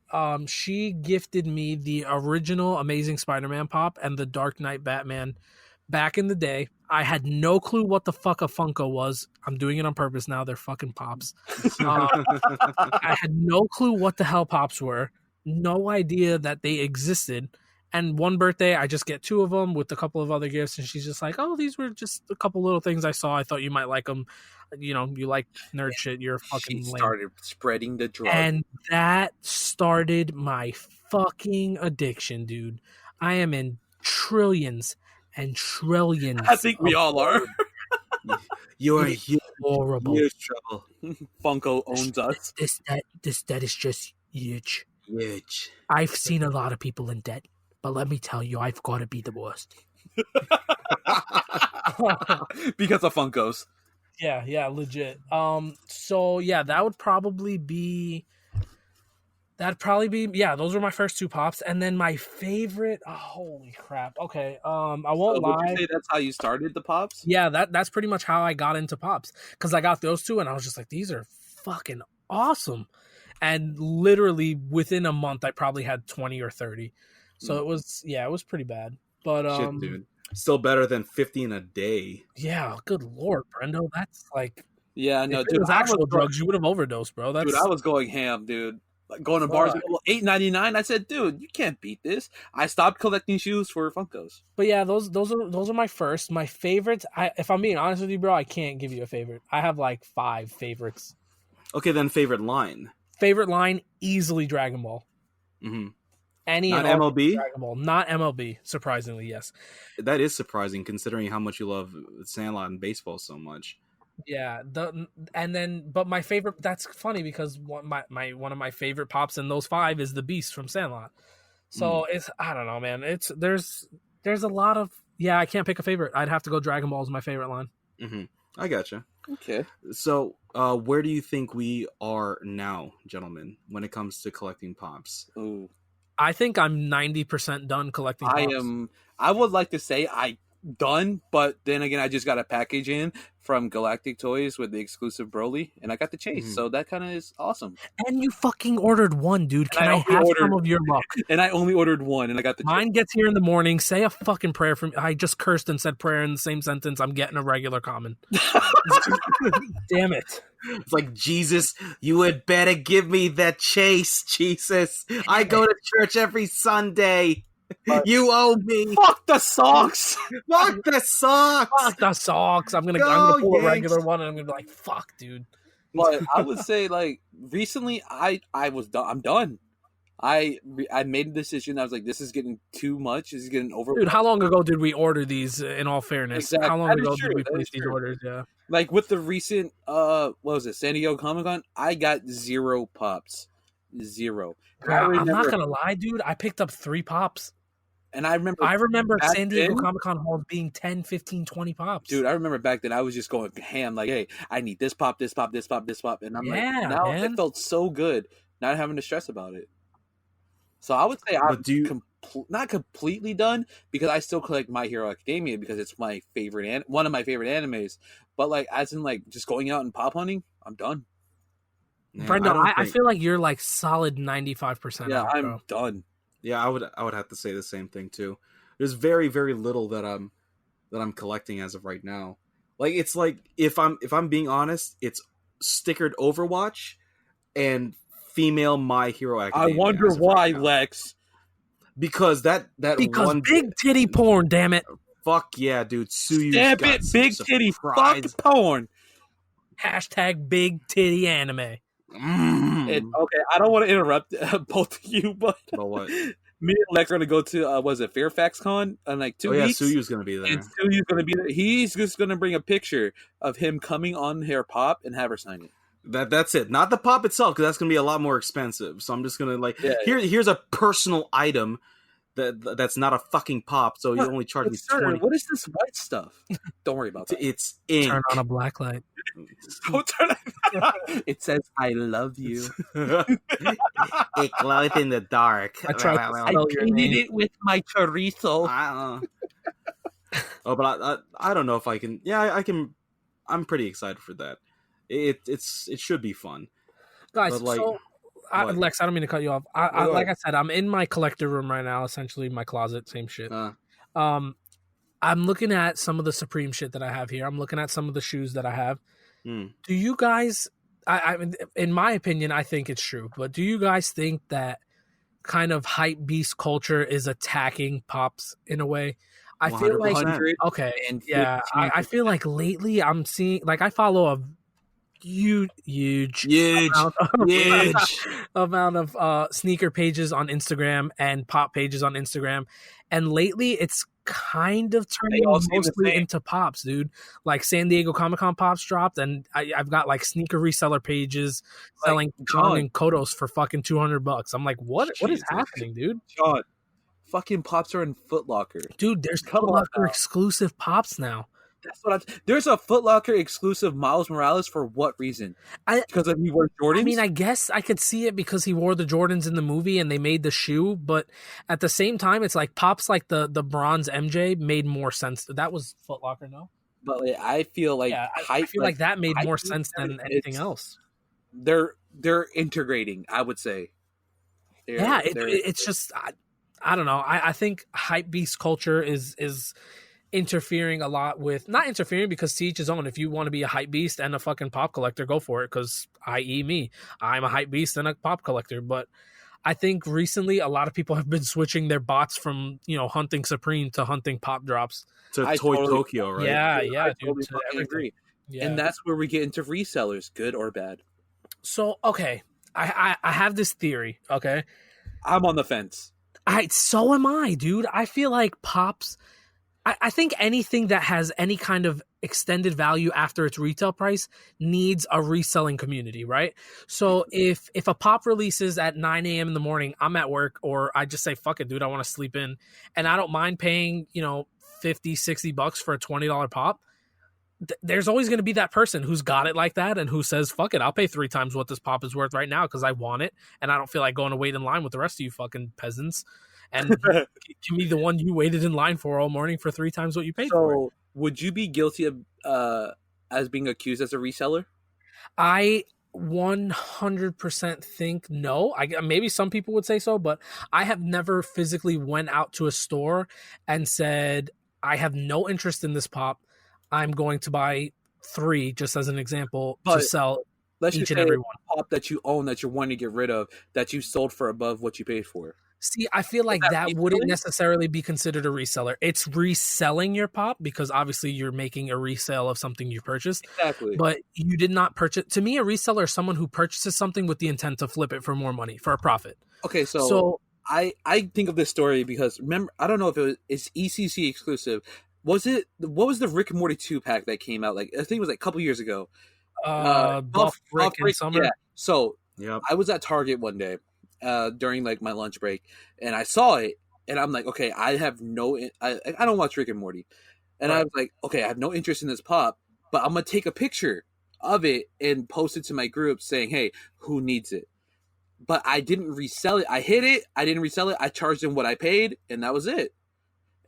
She gifted me the original Amazing Spider-Man pop and the Dark Knight Batman back in the day. I had no clue what the fuck a Funko was. I'm doing it on purpose now. They're fucking pops. I had no clue what the hell pops were. No idea that they existed. And one birthday, I just get 2 of them with a couple of other gifts. And she's just like, oh, these were just a couple little things I saw. I thought you might like them. You like nerd shit. You're fucking She lame. started spreading the drug. And that started my fucking addiction, dude. I am in trillions and trillions. I think we all are. You're huge, horrible. Huge trouble. Funko owns us. This debt is just huge. Huge. I've seen a lot of people in debt, but let me tell you, I've got to be the worst. Because of Funkos. Yeah, legit. So yeah, that would probably be. Those were my first 2 pops, and then my favorite. Oh, holy crap! Okay, I won't lie. Would you say that's how you started the pops? Yeah, that's pretty much how I got into pops, because I got those 2, and I was just like, these are fucking awesome. And literally within a month, I probably had 20 or 30. So it was pretty bad. But shit, dude, still better than 15 a day. Yeah, good lord, Brendo, that's like. Yeah, no, if dude. It was actual drugs, you would have overdosed, bro. Dude, I was going ham, dude. Like going to bars, $8.99. I said, dude, you can't beat this. I stopped collecting shoes for Funkos. But yeah, those are my first. My favorites. If I'm being honest with you, bro, I can't give you a favorite. I have like 5 favorites. Okay, then favorite line. Favorite line, easily Dragon Ball. Mm-hmm. Not MLB? Dragon Ball, not MLB. Surprisingly, yes. That is surprising considering how much you love Sandlot and baseball so much. Yeah, but my favorite. That's funny because one of my favorite pops in those 5 is the Beast from Sandlot. So it's, I don't know, man. There's a lot of, I can't pick a favorite. I'd have to go Dragon Ball as my favorite line. Mm-hmm. I gotcha. Okay. So, where do you think we are now, gentlemen, when it comes to collecting pops? Ooh. I think I'm 90% done collecting pops. I would like to say done, but then again, I just got a package in from Galactic Toys with the exclusive Broly, and I got the chase, so that kind of is awesome. And you fucking ordered one, dude. Can I have some of your luck? And I only ordered one, and I got the Mine gets here in the morning. Say a fucking prayer for me. I just cursed and said prayer in the same sentence. I'm getting a regular common. Damn it. It's like, Jesus, you had better give me that chase, Jesus. I go to church every Sunday. You owe me. Fuck the socks. Fuck the socks. Fuck the socks. I'm gonna pull a regular one, and I'm gonna be like, fuck, dude. But I would say, like, recently, I'm done. I made a decision. I was like, this is getting too much. This is getting over. Dude, how long ago did we order these? In all fairness, exactly. How long ago did we place these orders? Yeah, like with the recent what was it, San Diego Comic-Con? I got 0 pops, 0. I'm not gonna lie, dude. I picked up 3 pops. And I remember San Diego Comic-Con halls being 10, 15, 20 pops. Dude, I remember back then I was just going ham, like, hey, I need this pop, this pop, this pop, this pop. And I'm like, now it felt so good not having to stress about it. So I would say I'm not completely done, because I still collect My Hero Academia because it's my favorite one of my favorite animes. But like, as in like just going out and pop hunting, I'm done. Yeah, Brendo, I feel like you're like solid 95%. Yeah, I'm done. Yeah, I would have to say the same thing too. There's very, very little that I'm collecting as of right now. Like, it's like, if I'm being honest, it's stickered Overwatch and female My Hero Academia. I wonder why, right, Lex. Because one big titty porn, damn it. Fuck yeah, dude. Suyu's Stamp it, big titty fuck porn. # big titty anime. Okay, I don't want to interrupt both of you, but what? Me and Lex are going to go to, was it Fairfax Con in like 2 weeks? Yeah, Suyu's going to be there. And Suyu's going to be there. He's just going to bring a picture of him coming on her pop and have her sign it. That's it. Not the pop itself, because that's going to be a lot more expensive. So I'm just going to here's a personal item that's not a fucking pop. So you only charge me 20. What is this white stuff? Don't worry about that. It's ink. Turn on a black light. Don't turn it. It says I love you. It glows in the dark. I painted it with my chorizo. Oh, but I don't know if I can. Yeah, I can. I'm pretty excited for that. It should be fun, guys. Like, so Lex, I don't mean to cut you off. Like I said, I'm in my collector room right now, essentially my closet, same shit. I'm looking at some of the Supreme shit that I have here. I'm looking at some of the shoes that I have. Do you guys? I mean, in my opinion, I think it's true. But do you guys think that kind of hype beast culture is attacking pops in a way? I feel like I feel like lately I'm seeing, like, I follow a huge amount of sneaker pages on Instagram and pop pages on Instagram, and lately it's kind of turning mostly into pops, dude. Like San Diego Comic-Con pops dropped, and I've got like sneaker reseller pages selling John and Kodos for fucking $200. I'm like, what is happening, dude? John, fucking pops are in Foot Locker, dude. There's Foot Locker exclusive pops now. That's what there's a Foot Locker exclusive Miles Morales. For what reason? Because he wore Jordans? I mean, I guess I could see it because he wore the Jordans in the movie and they made the shoe, but at the same time, it's like pops like the bronze MJ made more sense. That was Foot Locker, no? But I feel like I feel like that made more sense than anything else. They're integrating, I would say. It's just I don't know. I think hype beast culture is interfering a lot with, not interfering, because to each his own. If you want to be a hype beast and a fucking pop collector, go for it, because i.e. me, I'm a hype beast and a pop collector. But I think recently a lot of people have been switching their bots from, hunting Supreme to hunting pop drops to Tokyo, right? Yeah, dude, I agree. Yeah. And that's where we get into resellers, good or bad. So okay, I have this theory. Okay, I'm on the fence. So am I, dude. I feel like pops, I think anything that has any kind of extended value after its retail price needs a reselling community, right? So if a pop releases at 9 a.m. in the morning, I'm at work, or I just say, fuck it, dude, I want to sleep in, and I don't mind paying, $50-$60 for a $20 pop, there's always going to be that person who's got it like that and who says, fuck it, I'll pay 3 times what this pop is worth right now because I want it, and I don't feel like going to wait in line with the rest of you fucking peasants. and give me the one you waited in line for all morning for 3 times what you paid for it. So, would you be guilty of as being accused as a reseller? I 100% think no. Maybe some people would say so, but I have never physically went out to a store and said, I have no interest in this pop. I'm going to buy 3, just as an example, to sell each and every one. Pop that you own that you're wanting to get rid of that you sold for above what you paid for. See, I feel like that wouldn't necessarily be considered a reseller. It's reselling your pop because obviously you're making a resale of something you purchased. Exactly. But you did not purchase. To me, a reseller is someone who purchases something with the intent to flip it for more money, for a profit. Okay, so I think of this story because remember, I don't know if it's ECC exclusive. What was the Rick and Morty 2-pack that came out? Like I think it was like a couple years ago. Buff Rick in summer. Yeah. So I was at Target one day during like my lunch break, and I saw it, and I'm like, okay, I don't watch Rick and Morty, and I was like, okay, I have no interest in this pop, but I'm gonna take a picture of it and post it to my group saying, hey, who needs it? But I didn't resell it. I hid it. I didn't resell it. I charged them what I paid, and that was it.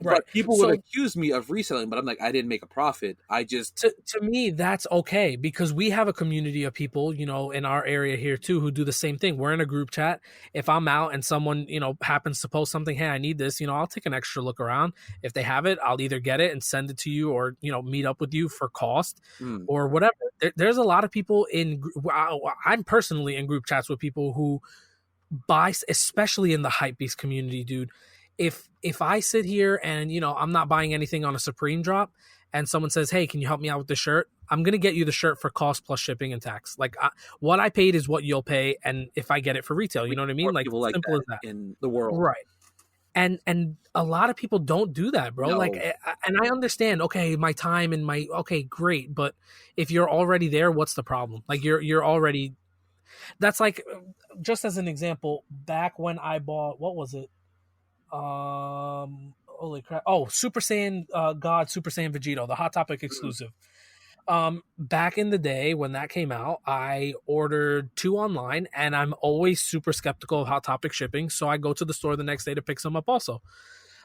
Right. But people would accuse me of reselling, but I'm like, I didn't make a profit. I just to me that's okay because we have a community of people, you know, in our area here too who do the same thing. We're in a group chat. If I'm out and someone, you know, happens to post something, hey, I need this, you know, I'll take an extra look around. If they have it, I'll either get it and send it to you or, you know, meet up with you for cost or whatever. There's a lot of people I'm personally in group chats with people who buy, especially in the hypebeast community, dude. If I sit here and, you know, I'm not buying anything on a Supreme drop and someone says, hey, can you help me out with the shirt? I'm going to get you the shirt for cost plus shipping and tax. Like what I paid is what you'll pay. And if I get it for retail, you know what I mean? Like simple as that in the world. Right. And a lot of people don't do that, bro. No. Like, and I understand, okay, my time and okay, great. But if you're already there, what's the problem? Like you're already, that's like, just as an example, back when I bought, what was it? Holy crap! Oh, Super Saiyan God, Super Saiyan Vegito, the Hot Topic exclusive. Back in the day when that came out, I ordered 2 online, and I'm always super skeptical of Hot Topic shipping, so I go to the store the next day to pick some up. Also,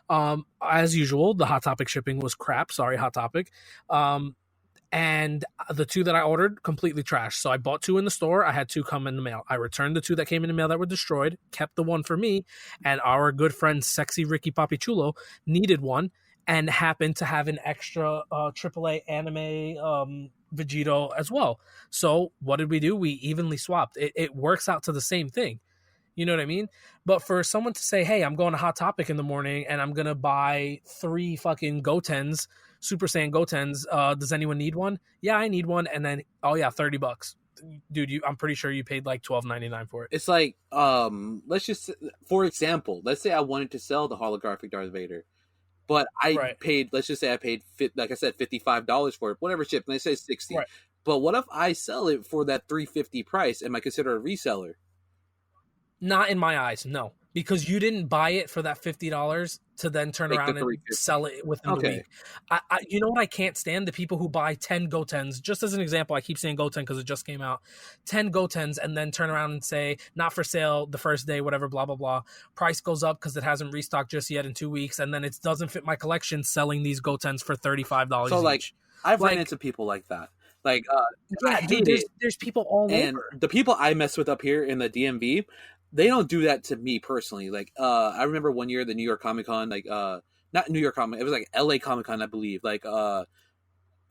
as usual, the Hot Topic shipping was crap. Sorry, Hot Topic. And the 2 that I ordered, completely trashed. So I bought 2 in the store. I had 2 come in the mail. I returned the 2 that came in the mail that were destroyed, kept the 1 for me, and our good friend Sexy Ricky Papichulo needed 1 and happened to have an extra AAA anime Vegito as well. So what did we do? We evenly swapped. It works out to the same thing. You know what I mean? But for someone to say, hey, I'm going to Hot Topic in the morning and I'm going to buy 3 fucking Gotens, Super Saiyan Gotens. Does anyone need one? Yeah, I need one. And then, oh yeah, $30. Dude, I'm pretty sure you paid like $12.99 for it. It's like, let's just, for example, let's say I wanted to sell the holographic Darth Vader. But I paid, let's just say I paid, like I said, $55 for it, whatever shipped. And they say $60. Right. But what if I sell it for that $350 price? Am I considered a reseller? Not in my eyes, no. Because you didn't buy it for that $50 to then turn around and sell it within the week. You know what I can't stand? The people who buy 10 Gotens. Just as an example, I keep saying Goten because it just came out. 10 Gotens and then turn around and say, not for sale the first day, whatever, blah, blah, blah. Price goes up because it hasn't restocked just yet in 2 weeks. And then it doesn't fit my collection selling these Gotens for $35 so, like, each. I've run into people like that. Like, yeah, dude, there's people all and over. The people I mess with up here in the DMV, they don't do that to me personally. Like, I remember one year the New York Comic Con, like, not New York Comic, it was like LA Comic Con, I believe. Like, I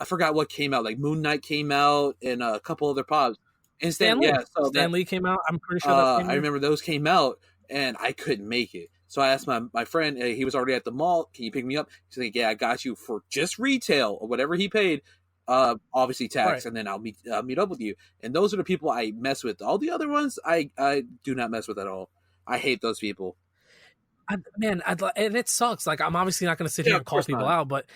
forgot what came out. Like Moon Knight came out and a couple other pops. And Stan Lee came out. I'm pretty sure that came I remember those came out and I couldn't make it. So I asked my friend, he was already at the mall. Can you pick me up? He's like, yeah, I got you for just retail or whatever he paid. Obviously tax, and then I'll meet up with you. And those are the people I mess with. All the other ones, I do not mess with at all. I hate those people. And it sucks. Like, I'm obviously not going to sit here and call people out, but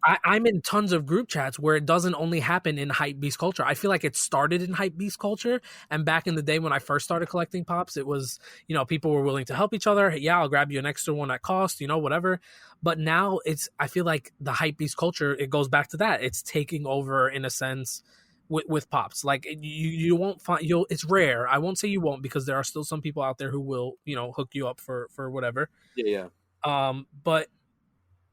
I'm in tons of group chats where it doesn't only happen in hypebeast culture. I feel like it started in hypebeast culture, and back in the day when I first started collecting pops, it was, you know, people were willing to help each other. Hey, yeah, I'll grab you an extra one at cost, you know, whatever. But now I feel like the hypebeast culture, it goes back to that. It's taking over in a sense with pops. Like, you won't find, it's rare. I won't say you won't, because there are still some people out there who will, you know, hook you up for whatever. Yeah. But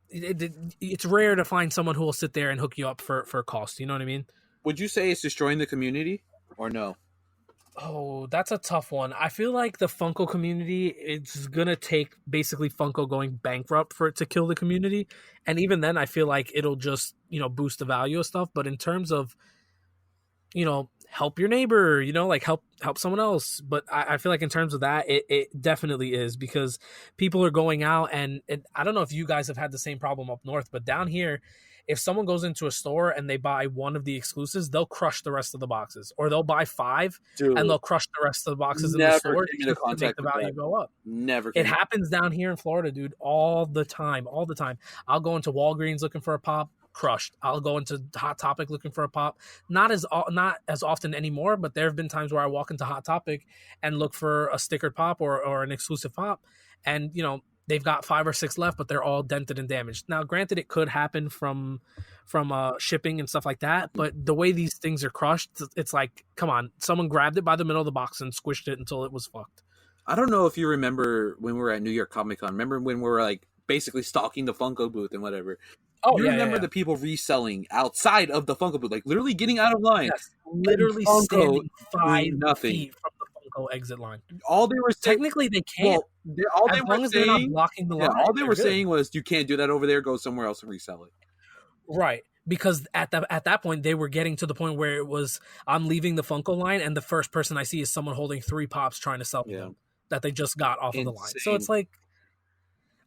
it's rare to find someone who will sit there and hook you up for cost. You know what I mean? Would you say it's destroying the community or no? Oh, that's a tough one. I feel like the Funko community, it's going to take basically Funko going bankrupt for it to kill the community. And even then, I feel like it'll just, boost the value of stuff. But in terms of, help your neighbor, like help someone else. But I feel like in terms of that, it definitely is, because people are going out and I don't know if you guys have had the same problem up north, but down here, if someone goes into a store and they buy one of the exclusives, they'll crush the rest of the boxes, or they'll buy 5 and they'll crush the rest of the boxes in the store to make the value go up. It happens down here in Florida, dude, all the time. I'll go into Walgreens looking for a pop, crushed. I'll go into Hot Topic looking for a pop. Not as often anymore, but there have been times where I walk into Hot Topic and look for a stickered pop or an exclusive pop, and they've got 5 or 6 left, but they're all dented and damaged. Now, granted, it could happen from shipping and stuff like that, but the way these things are crushed, it's like, come on, someone grabbed it by the middle of the box and squished it until it was fucked. I don't know if you remember when we were at New York Comic Con. Remember when we were like basically stalking the Funko booth and whatever? Oh, you yeah, remember yeah. the people reselling outside of the Funko booth, like literally getting out of line. Yes, literally standing 5 feet from the Funko exit line. All they were saying, technically they can't. Well, as long as they're not blocking the line. All they were saying was, you can't do that over there. Go somewhere else and resell it. Right, because at that point they were getting to the point where it was, I'm leaving the Funko line, and the first person I see is someone holding 3 pops trying to sell them that they just got off of the line. So it's like,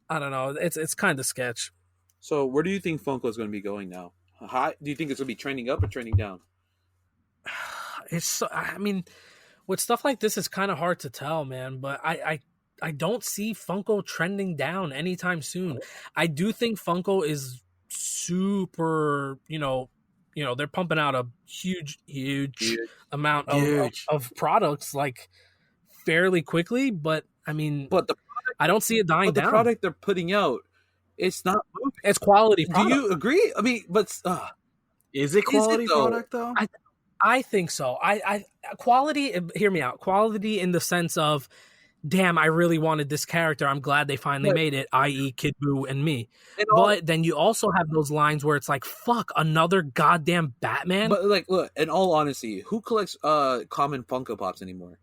I don't know. It's kind of sketch. So where do you think Funko is going to be going now? Do you think it's going to be trending up or trending down? I mean, with stuff like this, it's kind of hard to tell, man. But I don't see Funko trending down anytime soon. I do think Funko is super, they're pumping out a huge amount of products like fairly quickly. But I mean, I don't see it dying down. The product they're putting out, it's not moving. It's quality product. Do you agree? I mean, but is it quality product though? I think so. I quality. Hear me out. Quality in the sense of, damn, I really wanted this character. I'm glad they finally made it. I.e., Kid Buu and me. But then you also have those lines where it's like, fuck, another goddamn Batman. But like, look, in all honesty, who collects common Funko Pops anymore?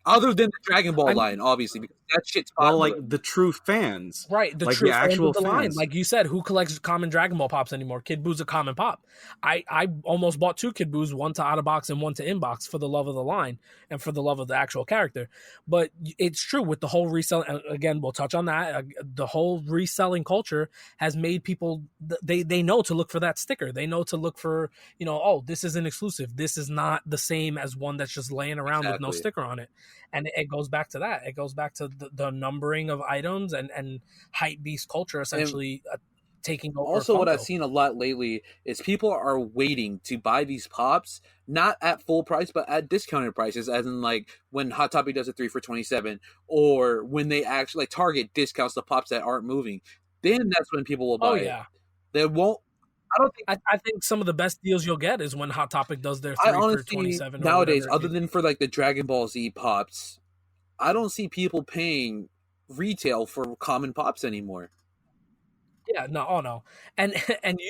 Other than the Dragon Ball line, obviously, because that shit's popular. Well, like the true fans, right? The like true the fans actual of the fans. line, like you said, who collects common Dragon Ball pops anymore? Kid Buu's a common pop. I almost bought 2 Kid Buus, one to out of box and one to inbox, for the love of the line and for the love of the actual character. But it's true with the whole reselling. Again, we'll touch on that. The whole reselling culture has made people, they know to look for that sticker. They know to look for, oh, this is an exclusive. This is not the same as one that's just laying around with no sticker on it. And it goes back to that. It goes back to the numbering of items and hype beast culture essentially taking over. Also, Funko. what I've seen a lot lately is people are waiting to buy these pops, not at full price, but at discounted prices, as in like when Hot Topic does a 3 for $27, or when they actually, like, Target discounts the pops that aren't moving. Then that's when people will buy it. They won't. I think some of the best deals you'll get is when Hot Topic does their 3 for 27. Nowadays, other than for like the Dragon Ball Z pops, I don't see people paying retail for common pops anymore. Yeah, no, oh no, and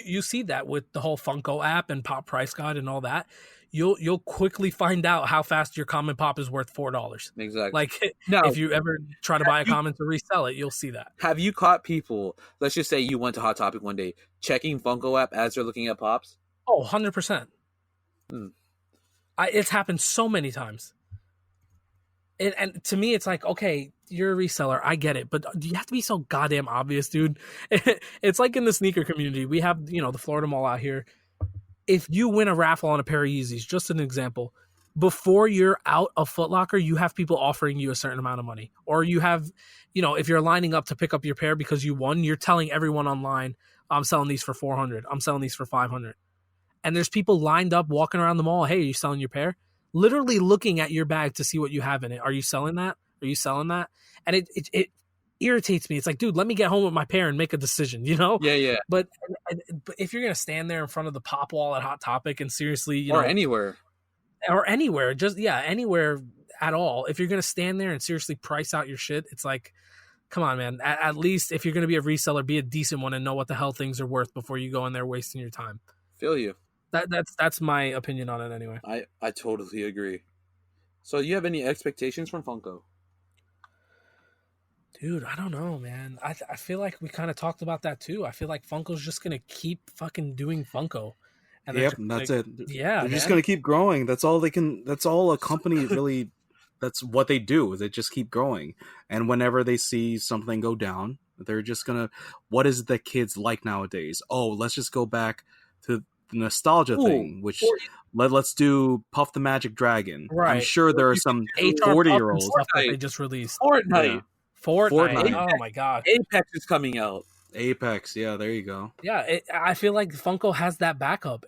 you see that with the whole Funko app and Pop Price Guide and all that. You'll quickly find out how fast your common pop is worth $4. Exactly. Like, now, if you ever try to buy a common to resell it, you'll see that. Have you caught people? Let's just say you went to Hot Topic one day, checking Funko app as they're looking at pops. Oh, 100%. It's happened so many times. And to me, it's like, okay, you're a reseller. I get it. But do you have to be so goddamn obvious, dude? It's like in the sneaker community. We have, the Florida Mall out here. If you win a raffle on a pair of Yeezys, just an example, before you're out of Foot Locker, you have people offering you a certain amount of money. Or you have, if you're lining up to pick up your pair because you won, you're telling everyone online, I'm selling these for $400. I'm selling these for $500. And there's people lined up walking around the mall. Hey, are you selling your pair? Literally looking at your bag to see what you have in it. Are you selling that? Are you selling that? And it irritates me. It's like, dude, let me get home with my pair and make a decision, Yeah. But if you're going to stand there in front of the pop wall at Hot Topic and seriously, anywhere, just, anywhere at all, if you're going to stand there and seriously price out your shit, it's like, come on, man. At least if you're going to be a reseller, be a decent one and know what the hell things are worth before you go in there wasting your time. Feel you. That's my opinion on it anyway. I totally agree. So you have any expectations from Funko? Dude, I don't know, man. I feel like we kind of talked about that too. I feel like Funko's just going to keep fucking doing Funko. And that's it. Yeah, they're just going to keep growing. That's all they can. That's all a company really. That's what they do. Is they just keep growing. And whenever they see something go down, they're just gonna. What is the kids like nowadays? Oh, let's just go back to the nostalgia thing. Which let's do Puff the Magic Dragon. Right. I'm sure there are some 40-year-olds stuff that they just released. Fortnite. Oh my god. Apex is coming out. Apex, yeah, there you go. Yeah, I feel like Funko has that backup.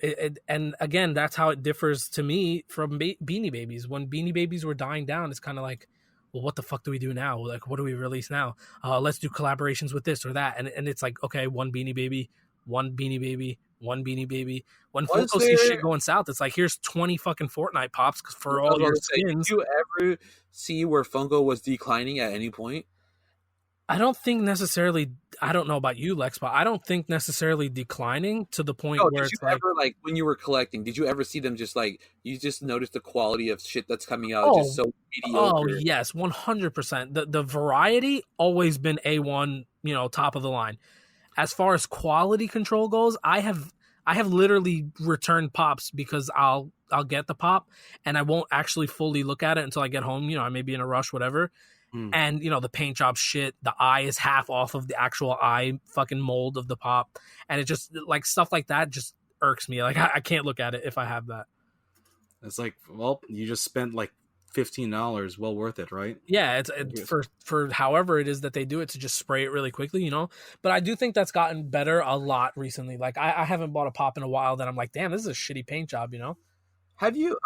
And again, that's how it differs to me from Beanie Babies. When Beanie Babies were dying down, it's kind of like, well, what the fuck do we do now? Like, what do we release now? Let's do collaborations with this or that. And it's like, okay, one Beanie Baby, one Beanie Baby, one Beanie Baby. When Funko sees shit going south, it's like, here's 20 fucking Fortnite pops for all your skins. Did you ever see where Funko was declining at any point? I don't think necessarily. I don't know about you, Lex, but I don't think necessarily declining to the point where it's like, like when you were collecting, did you ever see them just like you just noticed the quality of shit that's coming out just so mediocre? Oh yes, 100%. The variety always been A1, top of the line. As far as quality control goes, I have literally returned pops because I'll get the pop and I won't actually fully look at it until I get home. I may be in a rush, whatever. And, the paint job shit, the eye is half off of the actual eye fucking mold of the pop. And it just, like, stuff like that just irks me. Like, I can't look at it if I have that. It's like, well, you just spent, like, $15. Well worth it, right? Yeah, it's for however it is that they do it to just spray it really quickly, But I do think that's gotten better a lot recently. Like, I haven't bought a pop in a while that I'm like, damn, this is a shitty paint job, Have you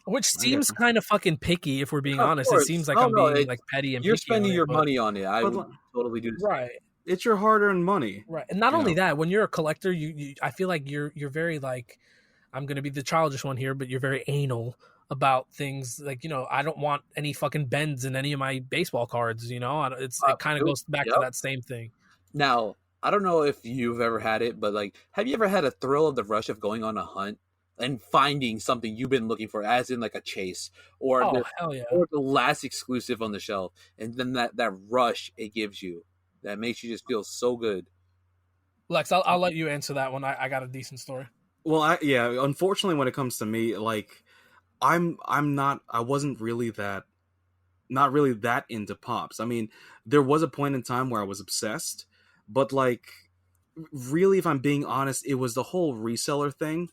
which seems kind of fucking picky if we're being honest. It seems like I'm being like petty and you're spending your money on it. I would totally do this. Right. It's your hard-earned money. Right. And not only that, when you're a collector, you I feel like you're very like, I'm going to be the childish one here, but you're very anal about things like, I don't want any fucking bends in any of my baseball cards, it kind of goes back to that same thing. Now, I don't know if you've ever had it, but like, have you ever had a thrill of the rush of going on a hunt and finding something you've been looking for, as in like a chase or hell yeah, or the last exclusive on the shelf, and then that rush it gives you that makes you just feel so good? Lex, I'll let you answer that one. I got a decent story. Well, unfortunately, when it comes to me, like, I wasn't really not really that into pops. I mean, there was a point in time where I was obsessed, but like, really, if I'm being honest, it was the whole reseller thing.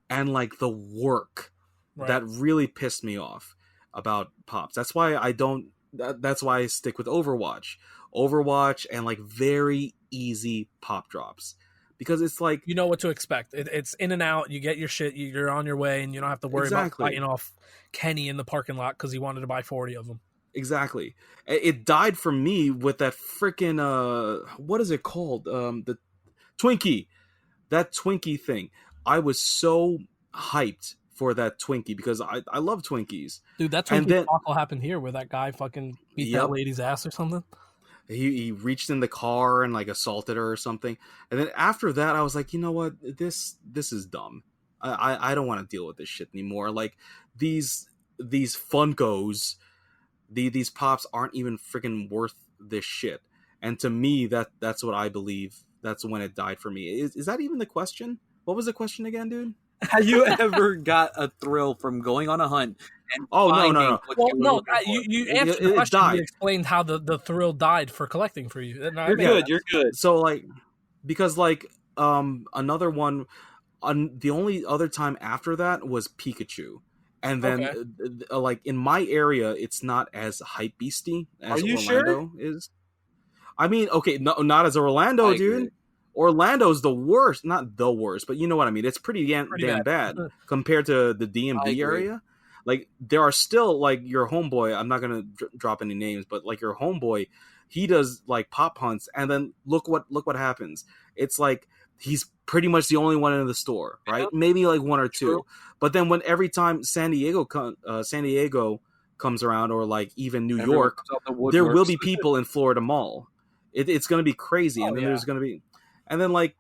And like the work that really pissed me off about pops. That's why that's why I stick with Overwatch and like very easy pop drops, because it's like, you know what to expect. It's in and out. You get your shit. You're on your way, and you don't have to worry about fighting off Kenny in the parking lot because he wanted to buy 40 of them. Exactly. It died for me with that freaking what is it called? The Twinkie. That Twinkie thing. I was so hyped for that Twinkie because I love Twinkies. Dude, that Twinkie debacle happened here where that guy fucking beat that lady's ass or something. He reached in the car and like assaulted her or something. And then after that, I was like, you know what? This is dumb. I don't want to deal with this shit anymore. Like these Funkos, these pops aren't even freaking worth this shit. And to me, that's what I believe. That's when it died for me. Is that even the question? What was the question again, dude? Have you ever got a thrill from going on a hunt? And no. Well, you answered the question. You explained how the thrill died for collecting for you. You're good. So like, because like another one, the only other time after that was Pikachu, and then like in my area, it's not as hype beasty as Orlando is. I mean, okay, no, not as Orlando, dude. Orlando's the worst, not the worst, but you know what I mean. It's pretty damn bad compared to the DMV area. Like there are still like your homeboy. I'm not gonna drop any names, but like your homeboy, he does like pop hunts, and then look what happens. It's like he's pretty much the only one in the store, right? Maybe like one or two, but then every time San Diego comes around, or like even New York, there will be people in Florida Mall. It's going to be crazy, and then yeah. there's going to be, and then like,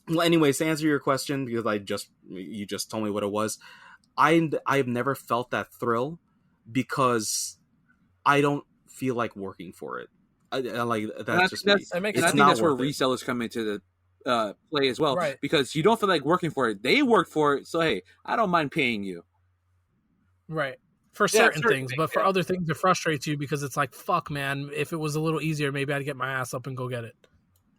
well, anyways, to answer your question, because you just told me what it was, I've never felt that thrill because I don't feel like working for it. I like that's just me. I think that's where resellers come into the play as well, right? Because you don't feel like working for it; they work for it. So hey, I don't mind paying you, right? For certain things, but for other things, it frustrates you because it's like, fuck, man. If it was a little easier, maybe I'd get my ass up and go get it.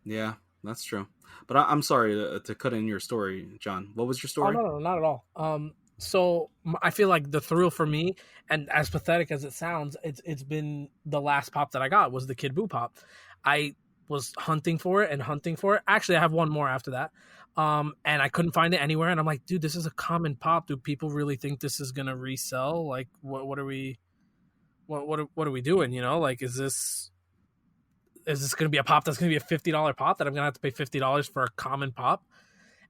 Yeah, that's true. But I'm sorry to cut in your story, John. What was your story? Oh, no, not at all. So I feel like the thrill for me, and as pathetic as it sounds, it's been the last pop that I got was the Kid Buu pop. I was hunting for it. Actually, I have one more after that. And I couldn't find it anywhere. And I'm like, dude, this is a common pop. Do people really think this is gonna resell? Like, what are we doing? You know, like, is this gonna be a pop that's gonna be a $50 pop that I'm gonna have to pay $50 for a common pop?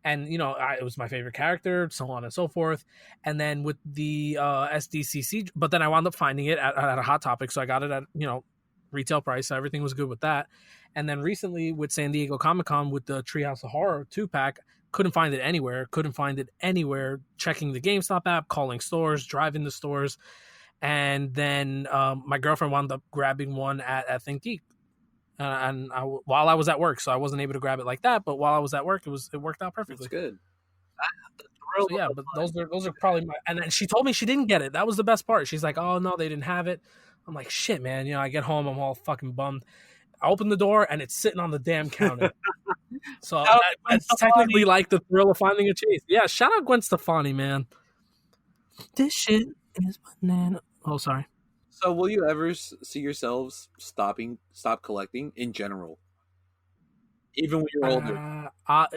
And, you know, it was my favorite character, so on and so forth. And then with the SDCC, but then I wound up finding it at a Hot Topic. So I got it at, you know, retail price. So everything was good with that. And then recently with San Diego Comic-Con with the Treehouse of Horror 2-pack, couldn't find it anywhere. Checking the GameStop app, calling stores, driving the stores. And then my girlfriend wound up grabbing one at Think Geek. While I was at work, so I wasn't able to grab it like that. But while I was at work, it worked out perfectly. That's good. So yeah, but those are probably my. And then she told me she didn't get it. That was the best part. She's like, "Oh no, they didn't have it." I'm like, "Shit, man." You know, I get home, I'm all fucking bummed. I open the door and it's sitting on the damn counter. So that's technically like the thrill of finding a chase. Yeah, shout out Gwen Stefani, man. This shit is banana. Oh, sorry. So will you ever see yourselves stop collecting in general? Even when you're older? I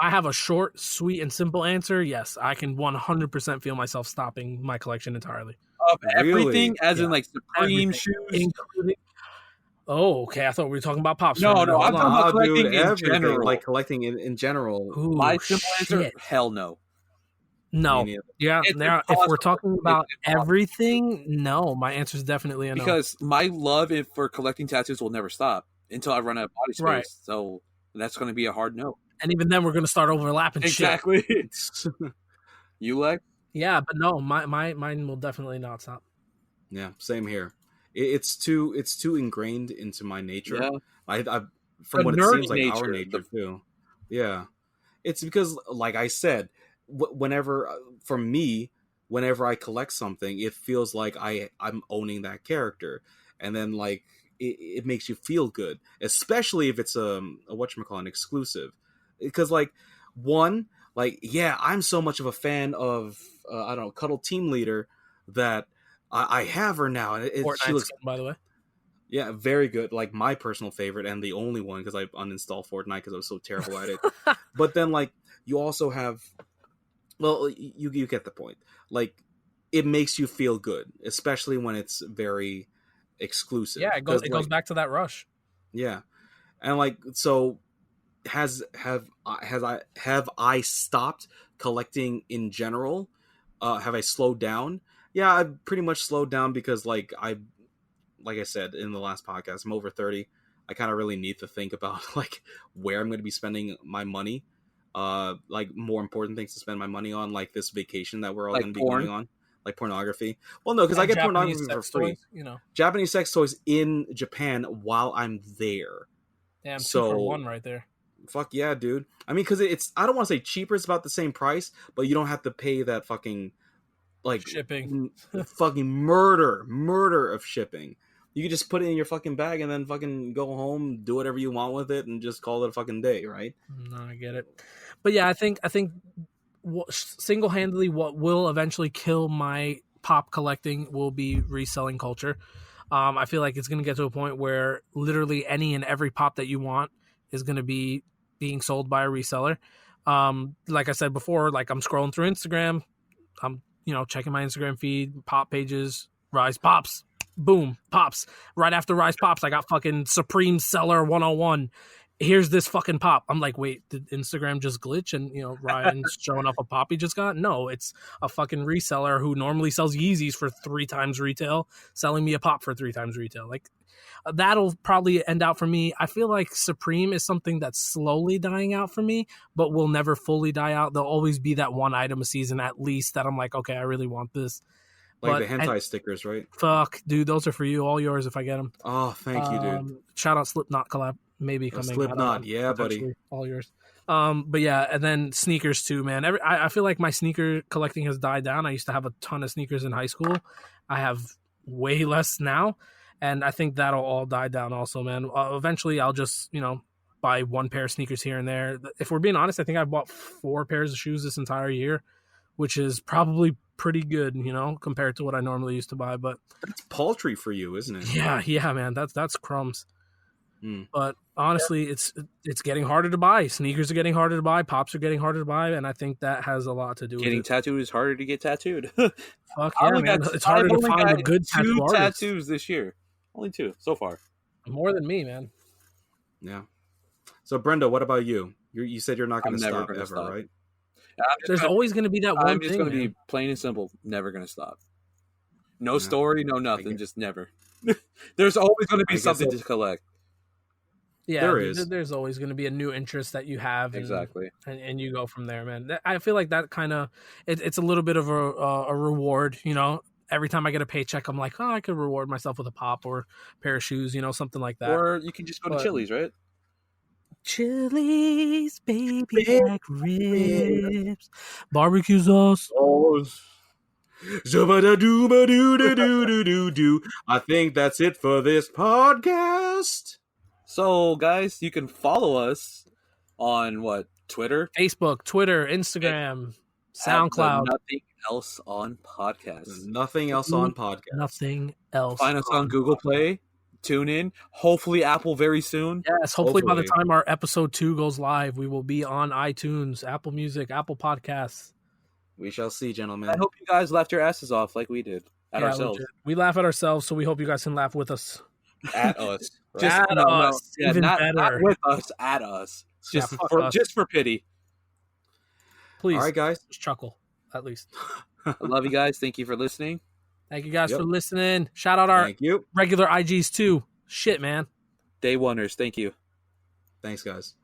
have a short, sweet, and simple answer. Yes, I can 100% feel myself stopping my collection entirely. Of everything? As in like Supreme shoes? Including... Oh, okay. I thought we were talking about pops. No, I'm talking about collecting in general. Like collecting in general. Ooh, my simple answer, hell no. No. Yeah. If we're talking about everything, no. My answer is definitely a no. Because my love for collecting tattoos will never stop until I run out of body space. Right. So that's going to be a hard no. And even then, we're going to start overlapping exactly. shit. You like? Yeah, but no, mine will definitely not stop. Yeah, same here. It's too ingrained into my nature. Yeah. I from what it seems like our nature too. Yeah, it's because, like I said, whenever I collect something, it feels like I'm owning that character, and then like it makes you feel good, especially if it's a whatchamacallit exclusive, because like I'm so much of a fan of I don't know, Cuddle Team Leader that I have her now, and she looks skin, by the way. Yeah, very good. Like my personal favorite and the only one, because I uninstalled Fortnite because I was so terrible at it. But then like you also have. Well, you get the point. Like, it makes you feel good, especially when it's very exclusive. Yeah, it goes back to that rush. Yeah, and like, so have I stopped collecting in general? Have I slowed down? Yeah, I've pretty much slowed down because like I said in the last podcast, I'm over 30. I kind of really need to think about like where I'm going to be spending my money. Like more important things to spend my money on, like this vacation that we're all going to be going on, like pornography. Well, no, because I get pornography for free. Toys, you know, Japanese sex toys in Japan while I'm there. Damn, so 2 for 1 right there. Fuck yeah, dude. I mean, because I don't want to say cheaper. It's about the same price, but you don't have to pay that fucking like shipping, fucking murder of shipping. You can just put it in your fucking bag and then fucking go home, do whatever you want with it, and just call it a fucking day, right? No, I get it. But yeah, I think single-handedly what will eventually kill my pop collecting will be reselling culture. I feel like it's going to get to a point where literally any and every pop that you want is going to be being sold by a reseller. Like I said before, like I'm scrolling through Instagram, I'm checking my Instagram feed, pop pages, Rise Pops. Boom, pops. Right after Rise Pops, I got fucking Supreme Seller 101. Here's this fucking pop. I'm like, wait, did Instagram just glitch and, Ryan's showing off a pop he just got? No, it's a fucking reseller who normally sells Yeezys for 3 times retail, selling me a pop for 3 times retail. Like, that'll probably end out for me. I feel like Supreme is something that's slowly dying out for me, but will never fully die out. There'll always be that one item a season at least that I'm like, okay, I really want this. Like the hentai stickers, right? Fuck, dude, those are for you. All yours if I get them. Oh, thank you, dude. Shout out Slipknot collab. Maybe coming. Slipknot, yeah, buddy. All yours. But yeah, and then sneakers too, man. I feel like my sneaker collecting has died down. I used to have a ton of sneakers in high school. I have way less now, and I think that'll all die down also, man. Eventually, I'll just, buy one pair of sneakers here and there. If we're being honest, I think I've bought 4 pairs of shoes this entire year, which is probably pretty good, compared to what I normally used to buy. But that's paltry for you, isn't it? Yeah, man. That's crumbs. But honestly, it's getting harder to buy. Sneakers are getting harder to buy. Pops are getting harder to buy, and I think that has a lot to do with it. Getting tattooed is harder to get tattooed. Fuck yeah, man. It's harder to find a good tattoo artist. 2 tattoos this year. Only 2 so far. More than me, man. Yeah. So, Brendo, what about you? You said you're not going to stop ever, right? There's always going to be that one thing. I'm just going to be plain and simple. Never going to stop. No story, no nothing. Just never. There's always going to be something to collect. Yeah, there is. There's always going to be a new interest that you have. Exactly. And you go from there, man. I feel like that kind of, it's a little bit of a reward, Every time I get a paycheck, I'm like, oh, I could reward myself with a pop or a pair of shoes, something like that. Or you can just go to Chili's, right? Chili's, baby back ribs, barbecue sauce. I think that's it for this podcast. So, guys, you can follow us on Twitter, Facebook, Twitter, Instagram, SoundCloud. Nothing else on podcast. Nothing else on podcast. Nothing else. Find us on Google Play. Tune in. Hopefully, Apple very soon. Yes, hopefully by the time our episode 2 goes live, we will be on iTunes, Apple Music, Apple Podcasts. We shall see, gentlemen. I hope you guys laughed your asses off like we did at ourselves. Legit. We laugh at ourselves, so we hope you guys can laugh with us. At us. At us. Yeah, even not, better. Not with us. At us. Just for pity. Please. All right, guys. Just chuckle, at least. I love you guys. Thank you for listening. Thank you guys for listening. Shout out our regular IGs too. Shit, man. Day oneers. Thank you. Thanks, guys.